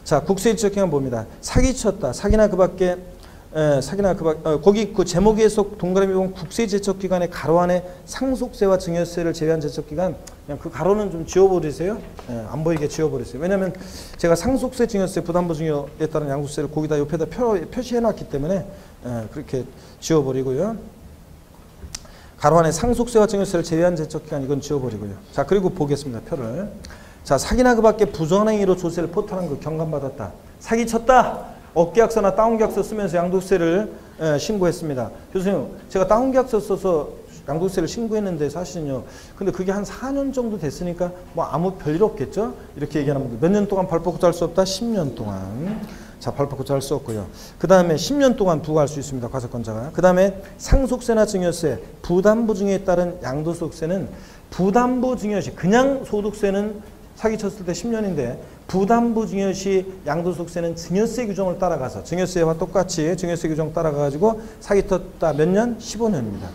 [SPEAKER 1] 자, 국세 제척기간 봅니다. 사기쳤다. 사기나 그 밖에 거기 그 제목에서 동그라미 보면 국세 제척 기간에 가로 안에 상속세와 증여세를 제외한 제척 기간, 그냥 그 가로는 좀 지워버리세요. 안 보이게 지워버리세요. 왜냐하면 제가 상속세, 증여세, 부담부 증여에 따른 양도세를 거기다 옆에다 표시해놨기 때문에 그렇게 지워버리고요. 가로 안에 상속세와 증여세를 제외한 제척 기간 이건 지워버리고요. 자, 그리고 보겠습니다. 표를. 자, 사기나 그 밖에 부정행위로 조세를 포탈한 거 경감받았다. 사기쳤다. 업계약서나 다운계약서 쓰면서 양도세를 신고했습니다. 교수님, 제가 다운계약서 써서 양도세를 신고했는데 사실은요. 근데 그게 한 4년 정도 됐으니까 뭐 아무 별일 없겠죠? 이렇게 얘기하는 분들. 몇 년 동안 발법고자 할 수 없다? 10년 동안. 자, 발법고자 할 수 없고요. 그 다음에 10년 동안 부과할 수 있습니다. 과세권자가. 그 다음에 상속세나 증여세, 부담부 증여에 따른 양도소득세는 부담부 증여시, 그냥 소득세는 사기쳤을 때 10년인데 부담부 증여시 양도소득세는 증여세 규정을 따라가서 증여세와 똑같이 증여세 규정 따라가가지고 사기쳤다 몇 년? 15년입니다.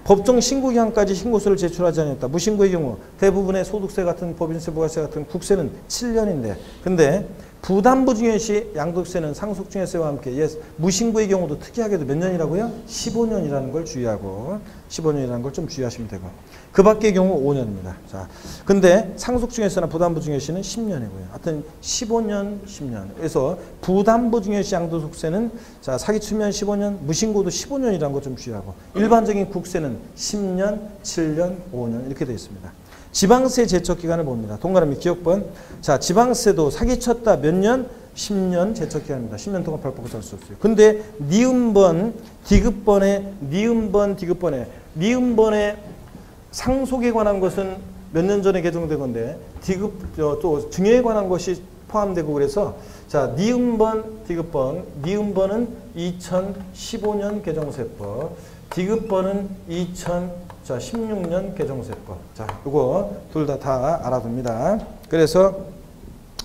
[SPEAKER 1] 법정 신고기한까지 신고서를 제출하지 않았다. 무신고의 경우 대부분의 소득세 같은 법인세, 부가세 같은 국세는 7년인데 근데 부담부 증여시 양도세는 상속증여세와 함께 무신고의 경우도 특이하게도 몇 년이라고요? 15년이라는 걸 주의하고 15년이라는 걸 좀 주의하시면 되고 그 밖의 경우 5년입니다. 자, 근데 상속증여세나 부담부 증여시는 10년이고요. 하여튼 15년, 10년. 그래서 부담부 증여시 양도소득세는 자, 사기치면 15년, 무신고도 15년이라는 거 좀 주의하고 일반적인 국세는 10년, 7년, 5년 이렇게 되어 있습니다. 지방세 제척기간을 봅니다. 동그라미 기억번. 자, 지방세도 사기쳤다 몇 년? 10년 제척기간입니다. 10년 동안 발법고사 할 수 없어요. 근데 니은번, 디귿번에 상속에 관한 것은 몇 년 전에 개정된 건데 또 증여에 관한 것이 포함되고 그래서 자, 니은번, 디귿번. 니은번은 2015년 개정세법. 디귿번은 2016년 개정세법. 자, 이거 둘 다 알아둡니다. 그래서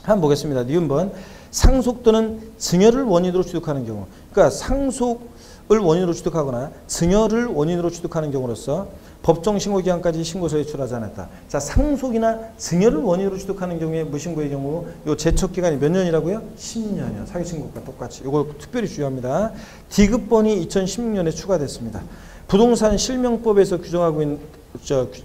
[SPEAKER 1] 한번 보겠습니다. 니은번. 상속 또는 증여를 원인으로 취득하는 경우. 그러니까 상속을 원인으로 취득하거나 증여를 원인으로 취득하는 경우로서 법정 신고기한까지 신고서 제출하지 않았다. 자, 상속이나 증여를 원인으로 취득하는 경우에 무신고의 경우 요 제척기간이 몇 년이라고요? 10년이요. 사기신고과 똑같이. 이거 특별히 주의합니다. 디귿번이 2016년에 추가됐습니다. 부동산 실명법에서 규정하고 있는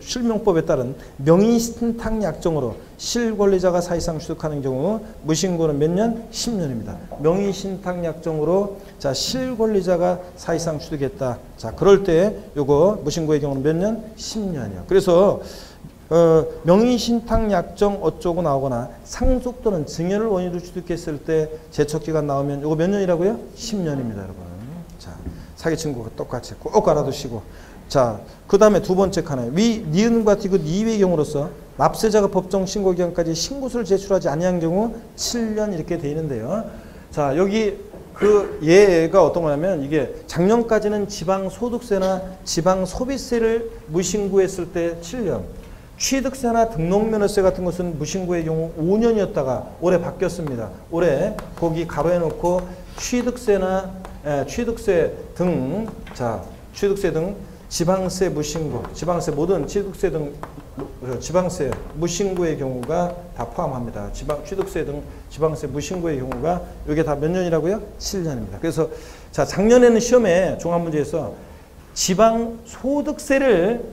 [SPEAKER 1] 실명법에 따른 명의신탁 약정으로 실권리자가 사실상 취득하는 경우 무신고는 몇 년? 10년입니다. 명의신탁 약정으로 자, 실권리자가 사실상 취득했다. 자, 그럴 때 요거 무신고의 경우는 몇 년? 10년이요. 그래서 명의신탁 약정 어쩌고 나오거나 상속 또는 증여를 원인으로 취득했을 때 제척기간 나오면 요거 몇 년이라고요? 10년입니다, 여러분. 자, 사기친구가 똑같이 꼭 알아두시고. 자, 그 다음에 두 번째 칸에 니은과 디귿 이외의 경우로서 납세자가 법정 신고기간까지 신고서를 제출하지 아니한 경우 7년 이렇게 돼 있는데요. 자, 여기 그 예가 어떤 거냐면 이게 작년까지는 지방소득세나 지방소비세를 무신고했을 때 7년, 취득세나 등록면허세 같은 것은 무신고의 경우 5년이었다가 올해 바뀌었습니다. 올해 거기 가로해 놓고 취득세 등 지방세 무신고, 지방세 모든 취득세 등 지방세 무신고의 경우가 다 포함합니다. 취득세 등 지방세 무신고의 경우가 이게 다 몇 년이라고요? 7년입니다. 그래서 자, 작년에는 시험에 종합문제에서 지방소득세를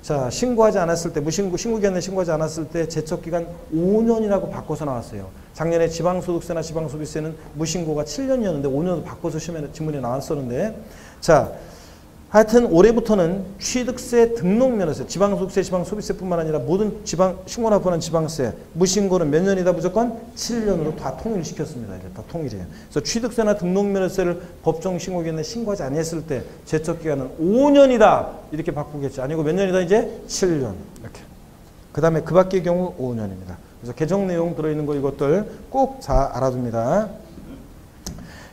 [SPEAKER 1] 자, 신고하지 않았을 때 신고기간에 신고하지 않았을 때 제척기간 5년이라고 바꿔서 나왔어요. 작년에 지방소득세나 지방소비세는 무신고가 7년이었는데 5년도 바꿔서 시험에 지문에 나왔었는데 자, 하여튼 올해부터는 취득세, 등록면허세, 지방소득세, 지방소비세뿐만 아니라 모든 신고나 포함한 지방세, 무신고는 몇 년이다 무조건 7년으로 다 통일시켰습니다. 이제 다 통일이에요. 그래서 취득세나 등록면허세를 법정 신고기간에 신고하지 않았을 때 제척기간은 5년이다 이렇게 바꾸겠죠. 아니고 몇 년이다 이제 7년 이렇게. 그 다음에 그 밖의 경우 5년입니다. 그래서 개정 내용 들어있는 거 이것들 꼭 잘 알아둡니다.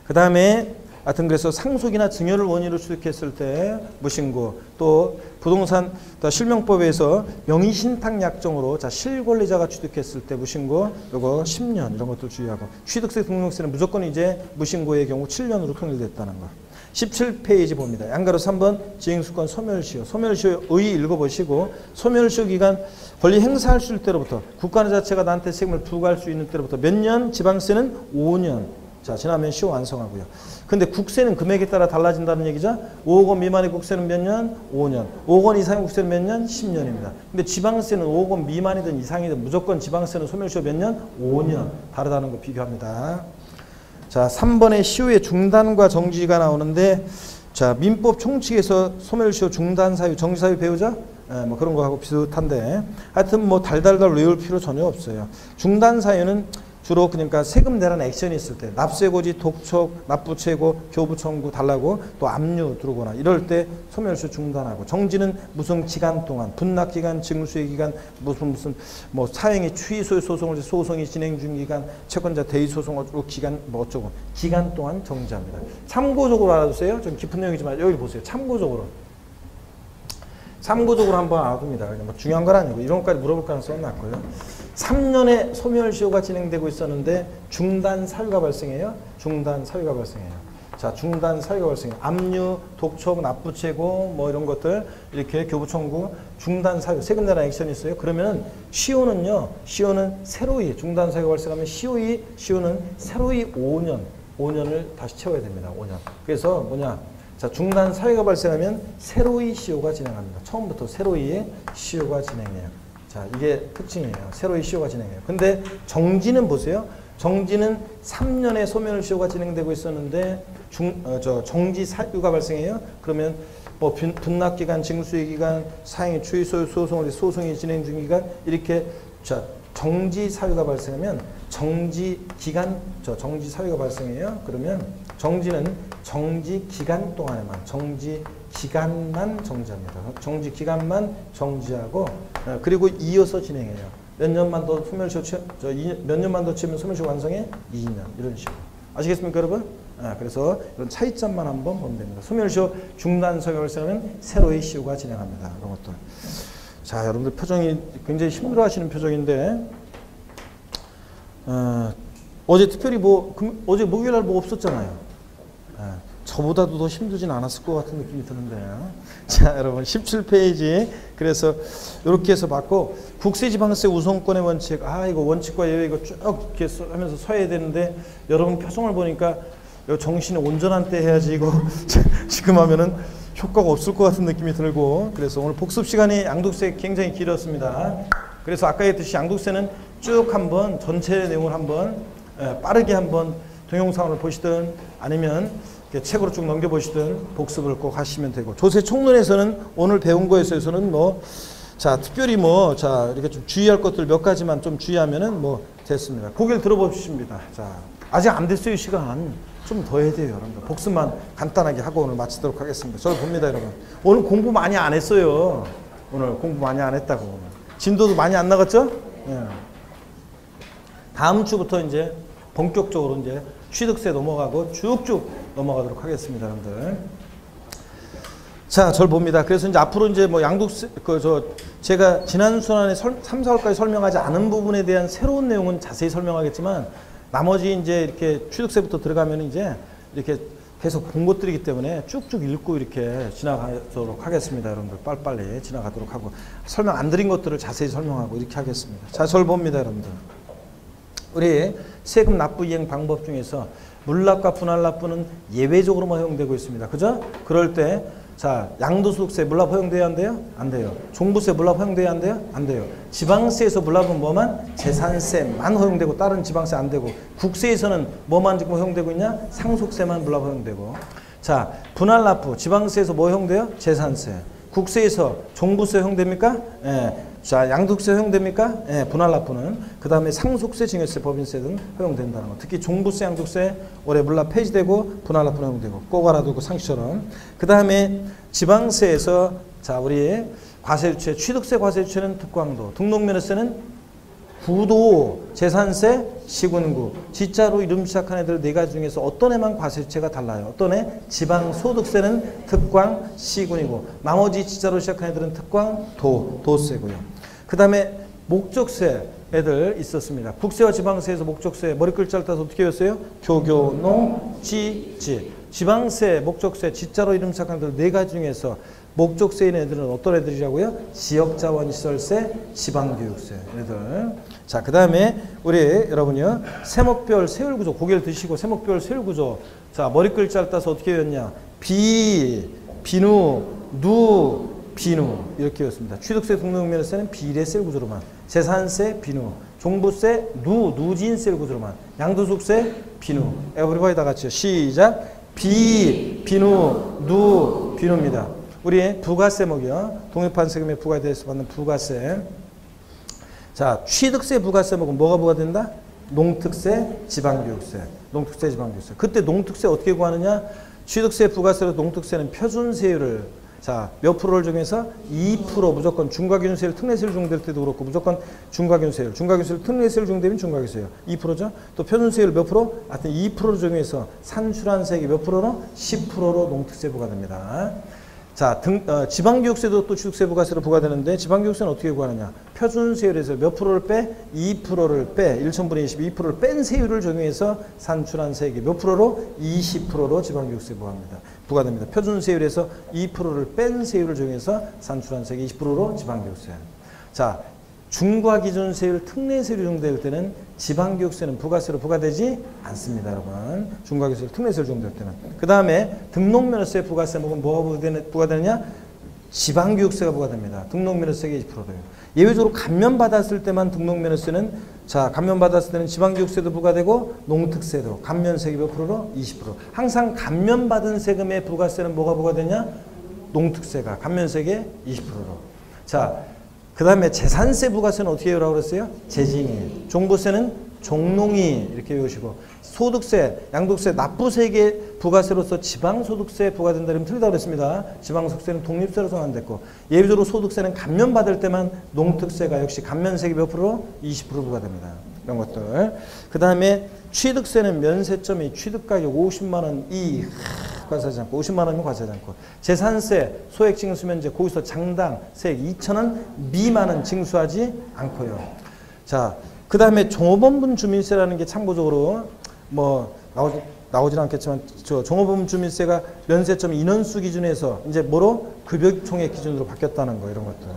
[SPEAKER 1] 그 다음에 하여튼 그래서 상속이나 증여를 원인으로 취득했을 때 무신고, 또 부동산 실명법에서 명의신탁약정으로 자 실권리자가 취득했을 때 무신고, 요거 10년 이런 것들 주의하고, 취득세 등록세는 무조건 이제 무신고의 경우 7년으로 통일됐다는 거. 17페이지 봅니다. 양가로 3번 지행수권 소멸시효. 소멸시효 의 읽어보시고, 소멸시효 기간 권리 행사할 수 있을 때로부터 국가 자체가 나한테 세금을 부과할 수 있는 때로부터 몇 년, 지방세는 5년. 자, 지나면 시효 완성하고요. 근데 국세는 금액에 따라 달라진다는 얘기죠. 5억 원 미만의 국세는 몇 년? 5년. 5억 원 이상의 국세는 몇 년? 10년입니다. 근데 지방세는 5억 원 미만이든 이상이든 무조건 지방세는 소멸시효 몇 년? 5년. 다르다는 거 비교합니다. 자, 3번의 시효의 중단과 정지가 나오는데, 자, 민법 총칙에서 소멸시효 중단 사유, 정지 사유 배우자? 뭐 그런 거하고 비슷한데, 하여튼 뭐 달달달 외울 필요 전혀 없어요. 중단 사유는 주로 그러니까 세금 내란 액션이 있을 때, 납세고지, 독촉, 납부채고, 교부 청구 달라고, 또 압류 들어오거나 이럴 때 소멸시효 중단하고, 정지는 무슨 기간 동안, 분납 기간, 징수의 기간, 무슨 뭐 사행의 취소 소송을 소송이 진행 중 기간, 채권자 대의 소송으로 기간 뭐 어쩌고 기간 동안 정지합니다. 참고적으로 알아두세요. 좀 깊은 내용이지만 여기 보세요. 참고적으로 한번 알아둡니다. 뭐 중요한 건 아니고 이런 것까지 물어볼 가능성은 낮고요. 3년의 소멸시효가 진행되고 있었는데 중단 사유가 발생해요. 중단 사유가 발생해요. 자, 중단 사유가 발생해요. 압류, 독촉, 납부채고 뭐 이런 것들 이렇게 교부 청구, 중단 사유, 세금 내란 액션이 있어요. 그러면 시효는요. 시효는 새로이 중단 사유가 발생하면 시효는 새로이 5년을 다시 채워야 됩니다. 5년. 그래서 뭐냐? 자, 중단 사유가 발생하면 새로이 시효가 진행합니다. 처음부터 새로이 시효가 진행해요. 자, 이게 특징이에요. 새로이 시효가 진행해요. 근데 정지는 보세요. 정지는 3년의 소멸시효가 진행되고 있었는데 정지 사유가 발생해요. 그러면 뭐 분납기간, 징수기간, 사행의 취소 소송이 진행 중 기간 이렇게 자 정지 사유가 발생하면 정지 사유가 발생해요. 그러면 정지는 정지 기간 동안에만 기간만 정지합니다. 정지 기간만 정지하고 그리고 이어서 진행해요. 몇 년만 더 소멸시효 몇 년만 더 채우면 소멸시효 완성해? 2년 이런 식으로. 아시겠습니까, 여러분? 그래서 이런 차이점만 한번 보면 됩니다. 소멸시효 중단 사유가 발생하면 새로의 시효가 진행합니다. 이런 것들. 자, 여러분들 표정이 굉장히 힘들어하시는 표정인데 어제 특별히 어제 목요일날 뭐 없었잖아요. 저보다도 더 힘들진 않았을 것 같은 느낌이 드는데요. 자, 여러분 17페이지 그래서 이렇게 해서 봤고 국세지방세 우선권의 원칙 이거 원칙과 예외 이거 쭉 이렇게 하면서 서야 되는데 여러분 표정을 보니까 정신이 온전한 때 해야지 이거 지금 하면은 효과가 없을 것 같은 느낌이 들고 그래서 오늘 복습 시간이 양도세 굉장히 길었습니다. 그래서 아까 했듯이 양도세는 쭉 한번 전체 내용을 한번 빠르게 한번 동영상을 보시든 아니면 책으로 쭉 넘겨보시든 복습을 꼭 하시면 되고 조세 총론에서는 오늘 배운 거에 있어서는 특별히 이렇게 좀 주의할 것들 몇 가지만 좀 주의하면은 됐습니다. 고개를 들어보십니다. 자, 아직 안 됐어요, 시간. 좀 더 해야 돼요, 여러분들. 복습만 간단하게 하고 오늘 마치도록 하겠습니다. 저를 봅니다, 여러분. 오늘 공부 많이 안 했어요. 오늘 공부 많이 안 했다고. 진도도 많이 안 나갔죠? 예. 다음 주부터 이제 본격적으로 이제 취득세 넘어가고 쭉쭉 넘어가도록 하겠습니다, 여러분들. 자, 저를 봅니다. 그래서 이제 앞으로 이제 양도세, 제가 지난 순환에 3, 4월까지 설명하지 않은 부분에 대한 새로운 내용은 자세히 설명하겠지만, 나머지 이제 이렇게 취득세부터 들어가면 이제 이렇게 계속 본 것들이기 때문에 쭉쭉 읽고 이렇게 지나가도록 하겠습니다, 여러분들. 빨리빨리 지나가도록 하고, 설명 안 드린 것들을 자세히 설명하고 이렇게 하겠습니다. 자, 저를 봅니다, 여러분들. 우리 세금 납부 이행 방법 중에서 물납과 분할납부는 예외적으로만 허용되고 있습니다. 그죠? 그럴 때, 자, 양도소득세 물납 허용돼야 안 돼요? 안 돼요. 종부세 물납 허용돼야 안 돼요? 안 돼요. 지방세에서 물납은 뭐만? 재산세만 허용되고 다른 지방세 안 되고, 국세에서는 뭐만 지금 허용되고 있냐? 상속세만 물납 허용되고. 자, 분할납부 지방세에서 뭐 허용돼요? 재산세. 국세에서 종부세 허용됩니까? 예. 자, 양도세 허용됩니까? 예, 분할납부는. 그 다음에 상속세, 증여세, 법인세 등 허용된다는 거. 특히 종부세, 양도세 올해 물납 폐지되고 분할납부는 허용되고 꼭 알아두고 상식처럼. 그 다음에 지방세에서 자, 우리 과세유체, 취득세 과세유체는 특광도, 등록면허세는 부도, 재산세, 시군구. 지자로 이름 시작한 애들 네 가지 중에서 어떤 애만 과세주체가 달라요. 어떤 애? 지방소득세는 특광, 시군이고 나머지 지자로 시작한 애들은 특광, 도세고요. 그 다음에 목적세 애들 있었습니다. 국세와 지방세에서 목적세 머리글자를 따서 어떻게 외웠어요? 교교농, 지. 지방세, 목적세, 지자로 이름 시작한 애들 네 가지 중에서 목적세인 애들은 어떤 애들이라고요? 지역자원시설세, 지방교육세 애들. 자, 그 다음에 우리 여러분요 세목별 세율구조 고개를 드시고 세목별 세율구조. 자, 머리글자를 따서 어떻게 외웠냐? 비누, 누, 비누 이렇게 외웠습니다. 취득세, 등록면허세는 비례 세율구조로만, 재산세, 비누, 종부세, 누진 세율구조로만, 양도소득세, 비누. 에브리바디 다 같이요. 시작. 비누, 누, 비누입니다. 우리 부가세목이요. 독립한 세금에 부과돼서 받는 부가세. 자, 취득세 부가세목은 뭐가 부과된다? 농특세, 지방교육세. 농특세, 지방교육세. 그때 농특세 어떻게 구하느냐? 취득세 부가세로 농특세는 표준세율을 자, 몇 프로를 정해서 2% 무조건 중과기준세율, 특례세율 적용될 때도 그렇고 무조건 중과기준세율, 중과기준세율, 특례세율 적용되면 중과기준세율 2%죠. 또 표준세율 몇 프로? 하여튼 2%를 적용해서 산출한 세액이 몇 프로로? 10%로 농특세 부과됩니다. 자, 지방교육세도 또 취득세 부가세로 부과되는데 지방교육세는 어떻게 구하느냐? 표준세율에서 몇 프로를 빼? 2%를 빼. 1,000분의 20, 2%를 뺀 세율을 적용해서 산출한 세액이 몇 프로로? 20%로 지방교육세 부과됩니다. 표준세율에서 2%를 뺀 세율을 적용해서 산출한 세액이 20%로 지방교육세. 자, 중과기준세율, 특례세율이 적용될 때는 지방교육세는 부가세로 부과되지 않습니다, 여러분. 중과기준세율, 특례세율 적용될 때는. 그 다음에 등록면허세 부가세목은 뭐가 부과되느냐? 지방교육세가 부과됩니다. 등록면허세가 20%예요. 예외적으로 감면받았을 때만 등록면허세는 자, 감면받았을 때는 지방교육세도 부과되고 농특세도 감면세액이 몇 프로로? 20%. 항상 감면받은 세금의 부가세는 뭐가 부과되냐? 농특세가 감면세액의 20%로. 자, 그 다음에 재산세 부가세는 어떻게 외우라고 그랬어요? 재징이. 종부세는 종농이 이렇게 외우시고 소득세, 양도세, 납부세액의 부가세로서 지방소득세 부과된다 그러면 틀리다고 그랬습니다. 지방소득세는 독립세로 정한됐고 예외적으로 소득세는 감면받을 때만 농특세가 역시 감면세액이 몇 프로? 20% 부과됩니다. 이런 것들. 그 다음에 취득세는 면세점이 취득가격 50만 원 이 과세하지 않고 50만 원이면 과세하지 않고 재산세 소액 징수면제 거기서 장당 세액 2,000원 미만은 징수하지 않고요. 자, 그 다음에 종업원분 주민세라는 게 참고적으로 뭐 나오진 않겠지만 저 종업원 주민세가 면세점 인원수 기준에서 이제 뭐로 급여총액 기준으로 바뀌었다는 거 이런 것들.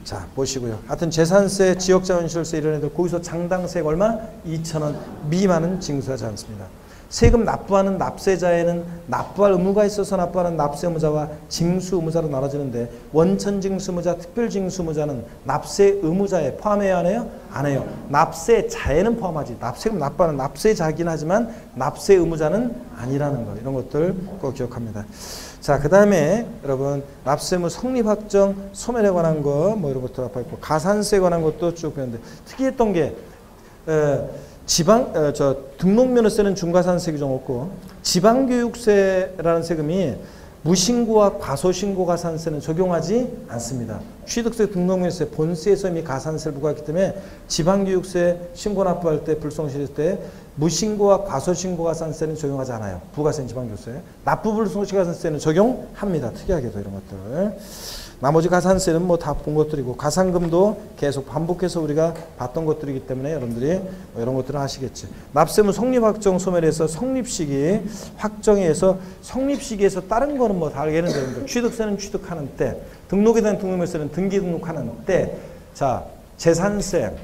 [SPEAKER 1] 자, 보시고요. 하여튼 재산세, 지역자원시설세 이런 애들 거기서 장당세액 얼마? 2,000원 미만은 징수하지 않습니다. 세금 납부하는 납세자에는 납부할 의무가 있어서 납부하는 납세 의무자와 징수 의무자로 나눠지는데 원천 징수 의무자, 특별 징수 의무자는 납세 의무자에 포함해야 하네요? 안 해요. 납세자에는 포함하지. 세금 납부하는 납세자이긴 하지만 납세 의무자는 아니라는 거. 이런 것들 꼭 기억합니다. 자, 그 다음에 여러분 납세의무 성립 확정, 소멸에 관한 거 뭐 이런 것도 아파 있고 가산세에 관한 것도 쭉 배웠는데 특이했던 게 등록면허세는 중과산세 규정 없고 지방교육세라는 세금이 무신고와 과소신고가산세는 적용하지 않습니다. 취득세, 등록면허세, 본세에서 이미 가산세를 부과했기 때문에 지방교육세 신고 납부할 때 불성실했을 때 무신고와 과소신고가산세는 적용하지 않아요. 부가세는 지방교육세. 납부 불성실가산세는 적용합니다. 특이하게도 이런 것들. 나머지 가산세는 뭐 다 본 것들이고 가산금도 계속 반복해서 우리가 봤던 것들이기 때문에 여러분들이 이런 것들은 아시겠지. 납세의무 성립 확정 소멸해서 성립시기 확정해서 성립시기에서 다른 거는 뭐 다 알게는 되는데 취득세는 취득하는 때, 등록에 대한 등록면세는 등기 등록하는 때, 자 재산세,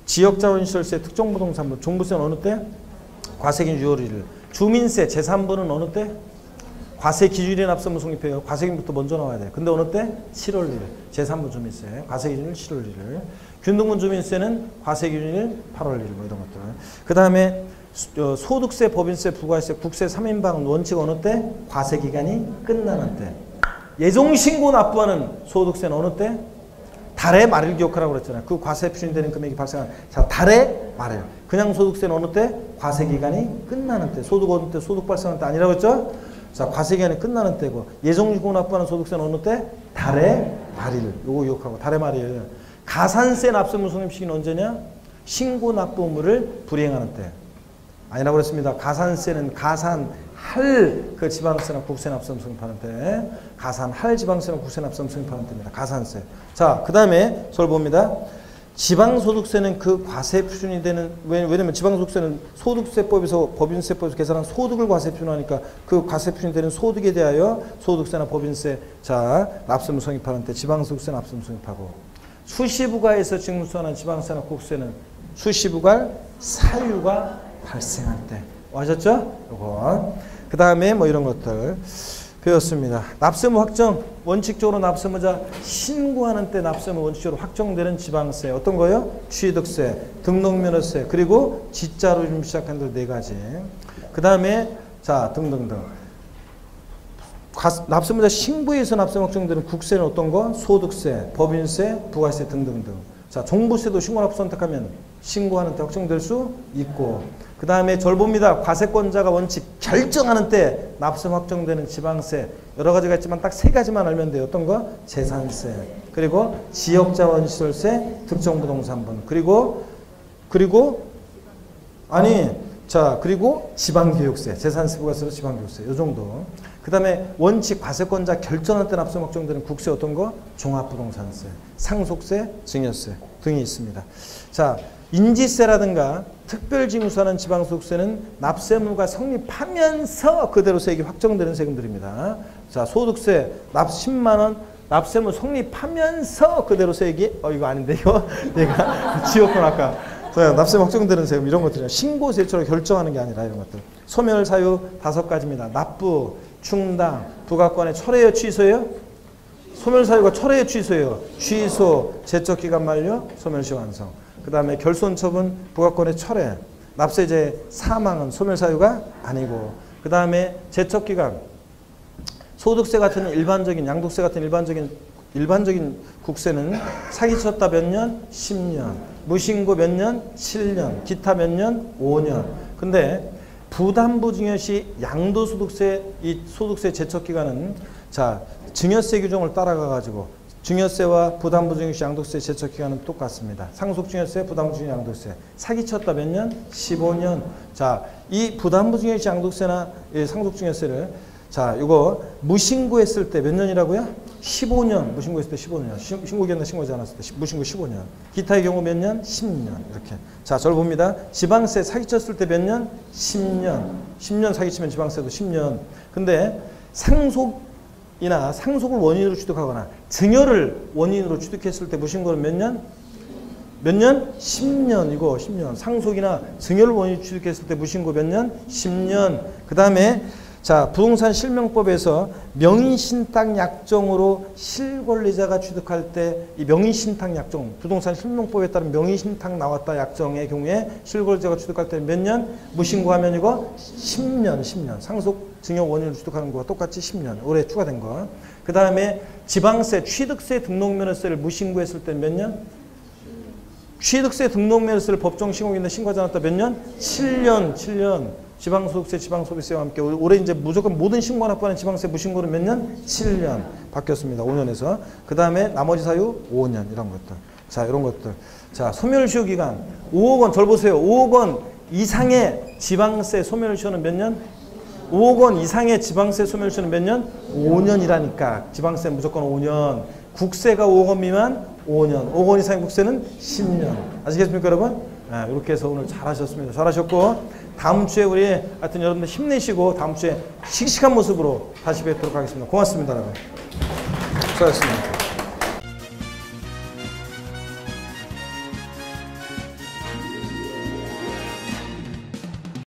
[SPEAKER 1] 지역자원시설세, 특정부동산부, 종부세는 어느 때? 과세기준 6월 1일. 주민세, 재산부는 어느 때? 과세 기준일에 납세의무 성립해요. 과세기준부터 먼저 나와야 돼요. 근데 어느 때? 7월 1일. 제3부 주민세. 과세기준일 7월 1일. 균등분 주민세는 과세기준일 8월 1일. 뭐 이런 것들. 그 다음에 소득세, 법인세, 부가세, 국세 3인방 원칙 어느 때? 과세기간이 끝나는 때. 예정신고 납부하는 소득세는 어느 때? 달의 말일 기억하라고 그랬잖아요. 그 과세 표준되는 금액이 발생한 자 달의 말이에요. 그냥 소득세는 어느 때? 과세기간이 끝나는 때. 소득 어느 때? 소득 발생할 때 아니라고 했죠? 자, 과세기간이 끝나는 때고 예정신고 납부하는 소득세는 어느 때? 달의 말일. 요거 기억하고 달의 말일. 가산세 납세의무 성립시기는 언제냐? 신고 납부 의무를 불이행하는 때. 아니라고 그랬습니다. 가산세는 가산할 그 지방세나 국세 납세금 성립하는 때. 가산할 지방세나 국세 납세금 성립하는 때입니다. 가산세. 자, 그 다음에 저를 봅니다. 지방소득세는 그 과세 표준이 되는, 왜냐면 지방소득세는 소득세법에서 법인세법에서 계산한 소득을 과세 표준하니까 그 과세 표준이 되는 소득에 대하여 소득세나 법인세, 자, 납세금 성립하는 때 지방소득세 납세금 성립하고, 수시부가에서 징수하는 지방세나 국세는 수시부가 사유가 발생할 때. 아셨죠? 요거. 그 다음에 뭐 이런 것들 배웠습니다. 납세무 확정, 원칙적으로 납세무자 신고하는 때 납세무 원칙적으로 확정되는 지방세 어떤 거요? 취득세, 등록면허세, 그리고 지자로 좀 시작한 들 4가지. 그 다음에 자 등등등. 납세무자 신고에서 납세무 확정되는 국세는 어떤 거? 소득세, 법인세, 부가세 등등등. 자, 종부세도 신고납부 선택하면 신고하는 때 확정될 수 있고, 그 다음에 절 봅니다. 과세권자가 원칙 결정하는 때 납세무 확정되는 지방세 여러 가지가 있지만 딱 3가지만 알면 돼요. 어떤 거? 재산세, 그리고 지역자원시설세, 특정부동산분, 그리고 지방교육세, 재산세, 부가세로 지방교육세 요 정도. 그 다음에 원칙 과세권자 결정할 때 납세무 확정되는 국세 어떤 거? 종합부동산세, 상속세, 증여세 등이 있습니다. 자, 인지세라든가 특별징수하는 지방소득세는 납세무가 성립하면서 그대로 세액이 확정되는 세금들입니다. 자, 소득세 납 10만 원 납세무 성립하면서 그대로 세액이 이거 아닌데 이거 내가 지웠구나 아까. 자, 납세무 확정되는 세금 이런 것들이요. 신고세처럼 결정하는 게 아니라 이런 것들. 소멸 사유 5가지입니다. 납부, 충당, 부가권의 철회요, 취소예요? 소멸 사유가 철회요, 취소예요. 취소, 제척기간 만료, 소멸시 완성. 그 다음에 결손처분, 부가권의 철회, 납세자의 사망은 소멸사유가 아니고, 그 다음에 제척기간, 소득세 같은 일반적인, 양도세 같은 일반적인 국세는 사기쳤다 몇 년? 10년, 무신고 몇 년? 7년, 기타 몇 년? 5년. 근데 부담부 증여시 양도소득세, 이 소득세 제척기간은 자, 증여세 규정을 따라가가지고 증여세와 부담부증여시 양도세 제척기간은 똑같습니다. 상속증여세, 부담부증여시 양도세. 사기쳤다 몇 년? 15년. 자, 이 부담부증여시 양도세나 상속증여세를 자, 이거 무신고했을 때 몇 년이라고요? 15년. 무신고했을 때 15년. 신고기한다 신고하지 않았을 때 무신고 15년. 기타의 경우 몇 년? 10년. 이렇게. 자, 저를 봅니다. 지방세 사기쳤을 때 몇 년? 10년. 10년 사기치면 지방세도 10년. 근데 상속이나 상속을 원인으로 취득하거나 증여를 원인으로 취득했을 때 무신고는 몇 년? 몇 년? 10년. 이거 10년. 상속이나 증여를 원인으로 취득했을 때 무신고 몇 년? 10년. 그 다음에 자, 부동산 실명법에서 명의신탁 약정으로 실권리자가 취득할 때 이 명의신탁 약정, 부동산 실명법에 따른 명의신탁 나왔다 약정의 경우에 실권리자가 취득할 때 몇 년? 무신고하면 이거 10년, 10년. 상속 증여 원인을 취득하는 거와 똑같이 10년. 올해 추가된 거. 그 다음에 지방세, 취득세, 등록면허세를 무신고했을 때 몇 년? 취득세, 등록면허세를 법정 신고인데 신고하지 않았다 몇 년? 7년, 7년. 지방소득세, 지방소비세와 함께 올해 이제 무조건 모든 신고가 납부하는 지방세 무신고는 몇 년? 7년 바뀌었습니다. 5년에서. 그 다음에 나머지 사유 5년 이런 것들. 자, 이런 것들. 자, 소멸시효 기간 5억 원. 절 보세요. 5억 원 이상의 지방세 소멸시효는 몇 년? 5억 원 이상의 지방세 소멸시효는 몇 년? 5년이라니까. 지방세 무조건 5년. 국세가 5억 원 미만 5년. 5억 원 이상의 국세는 10년. 아시겠습니까, 여러분? 네, 이렇게 해서 오늘 잘하셨습니다. 잘하셨고 다음 주에 우리 하여튼 여러분들 힘내시고 다음 주에 씩씩한 모습으로 다시 뵙도록 하겠습니다. 고맙습니다, 여러분. 수고하셨습니다.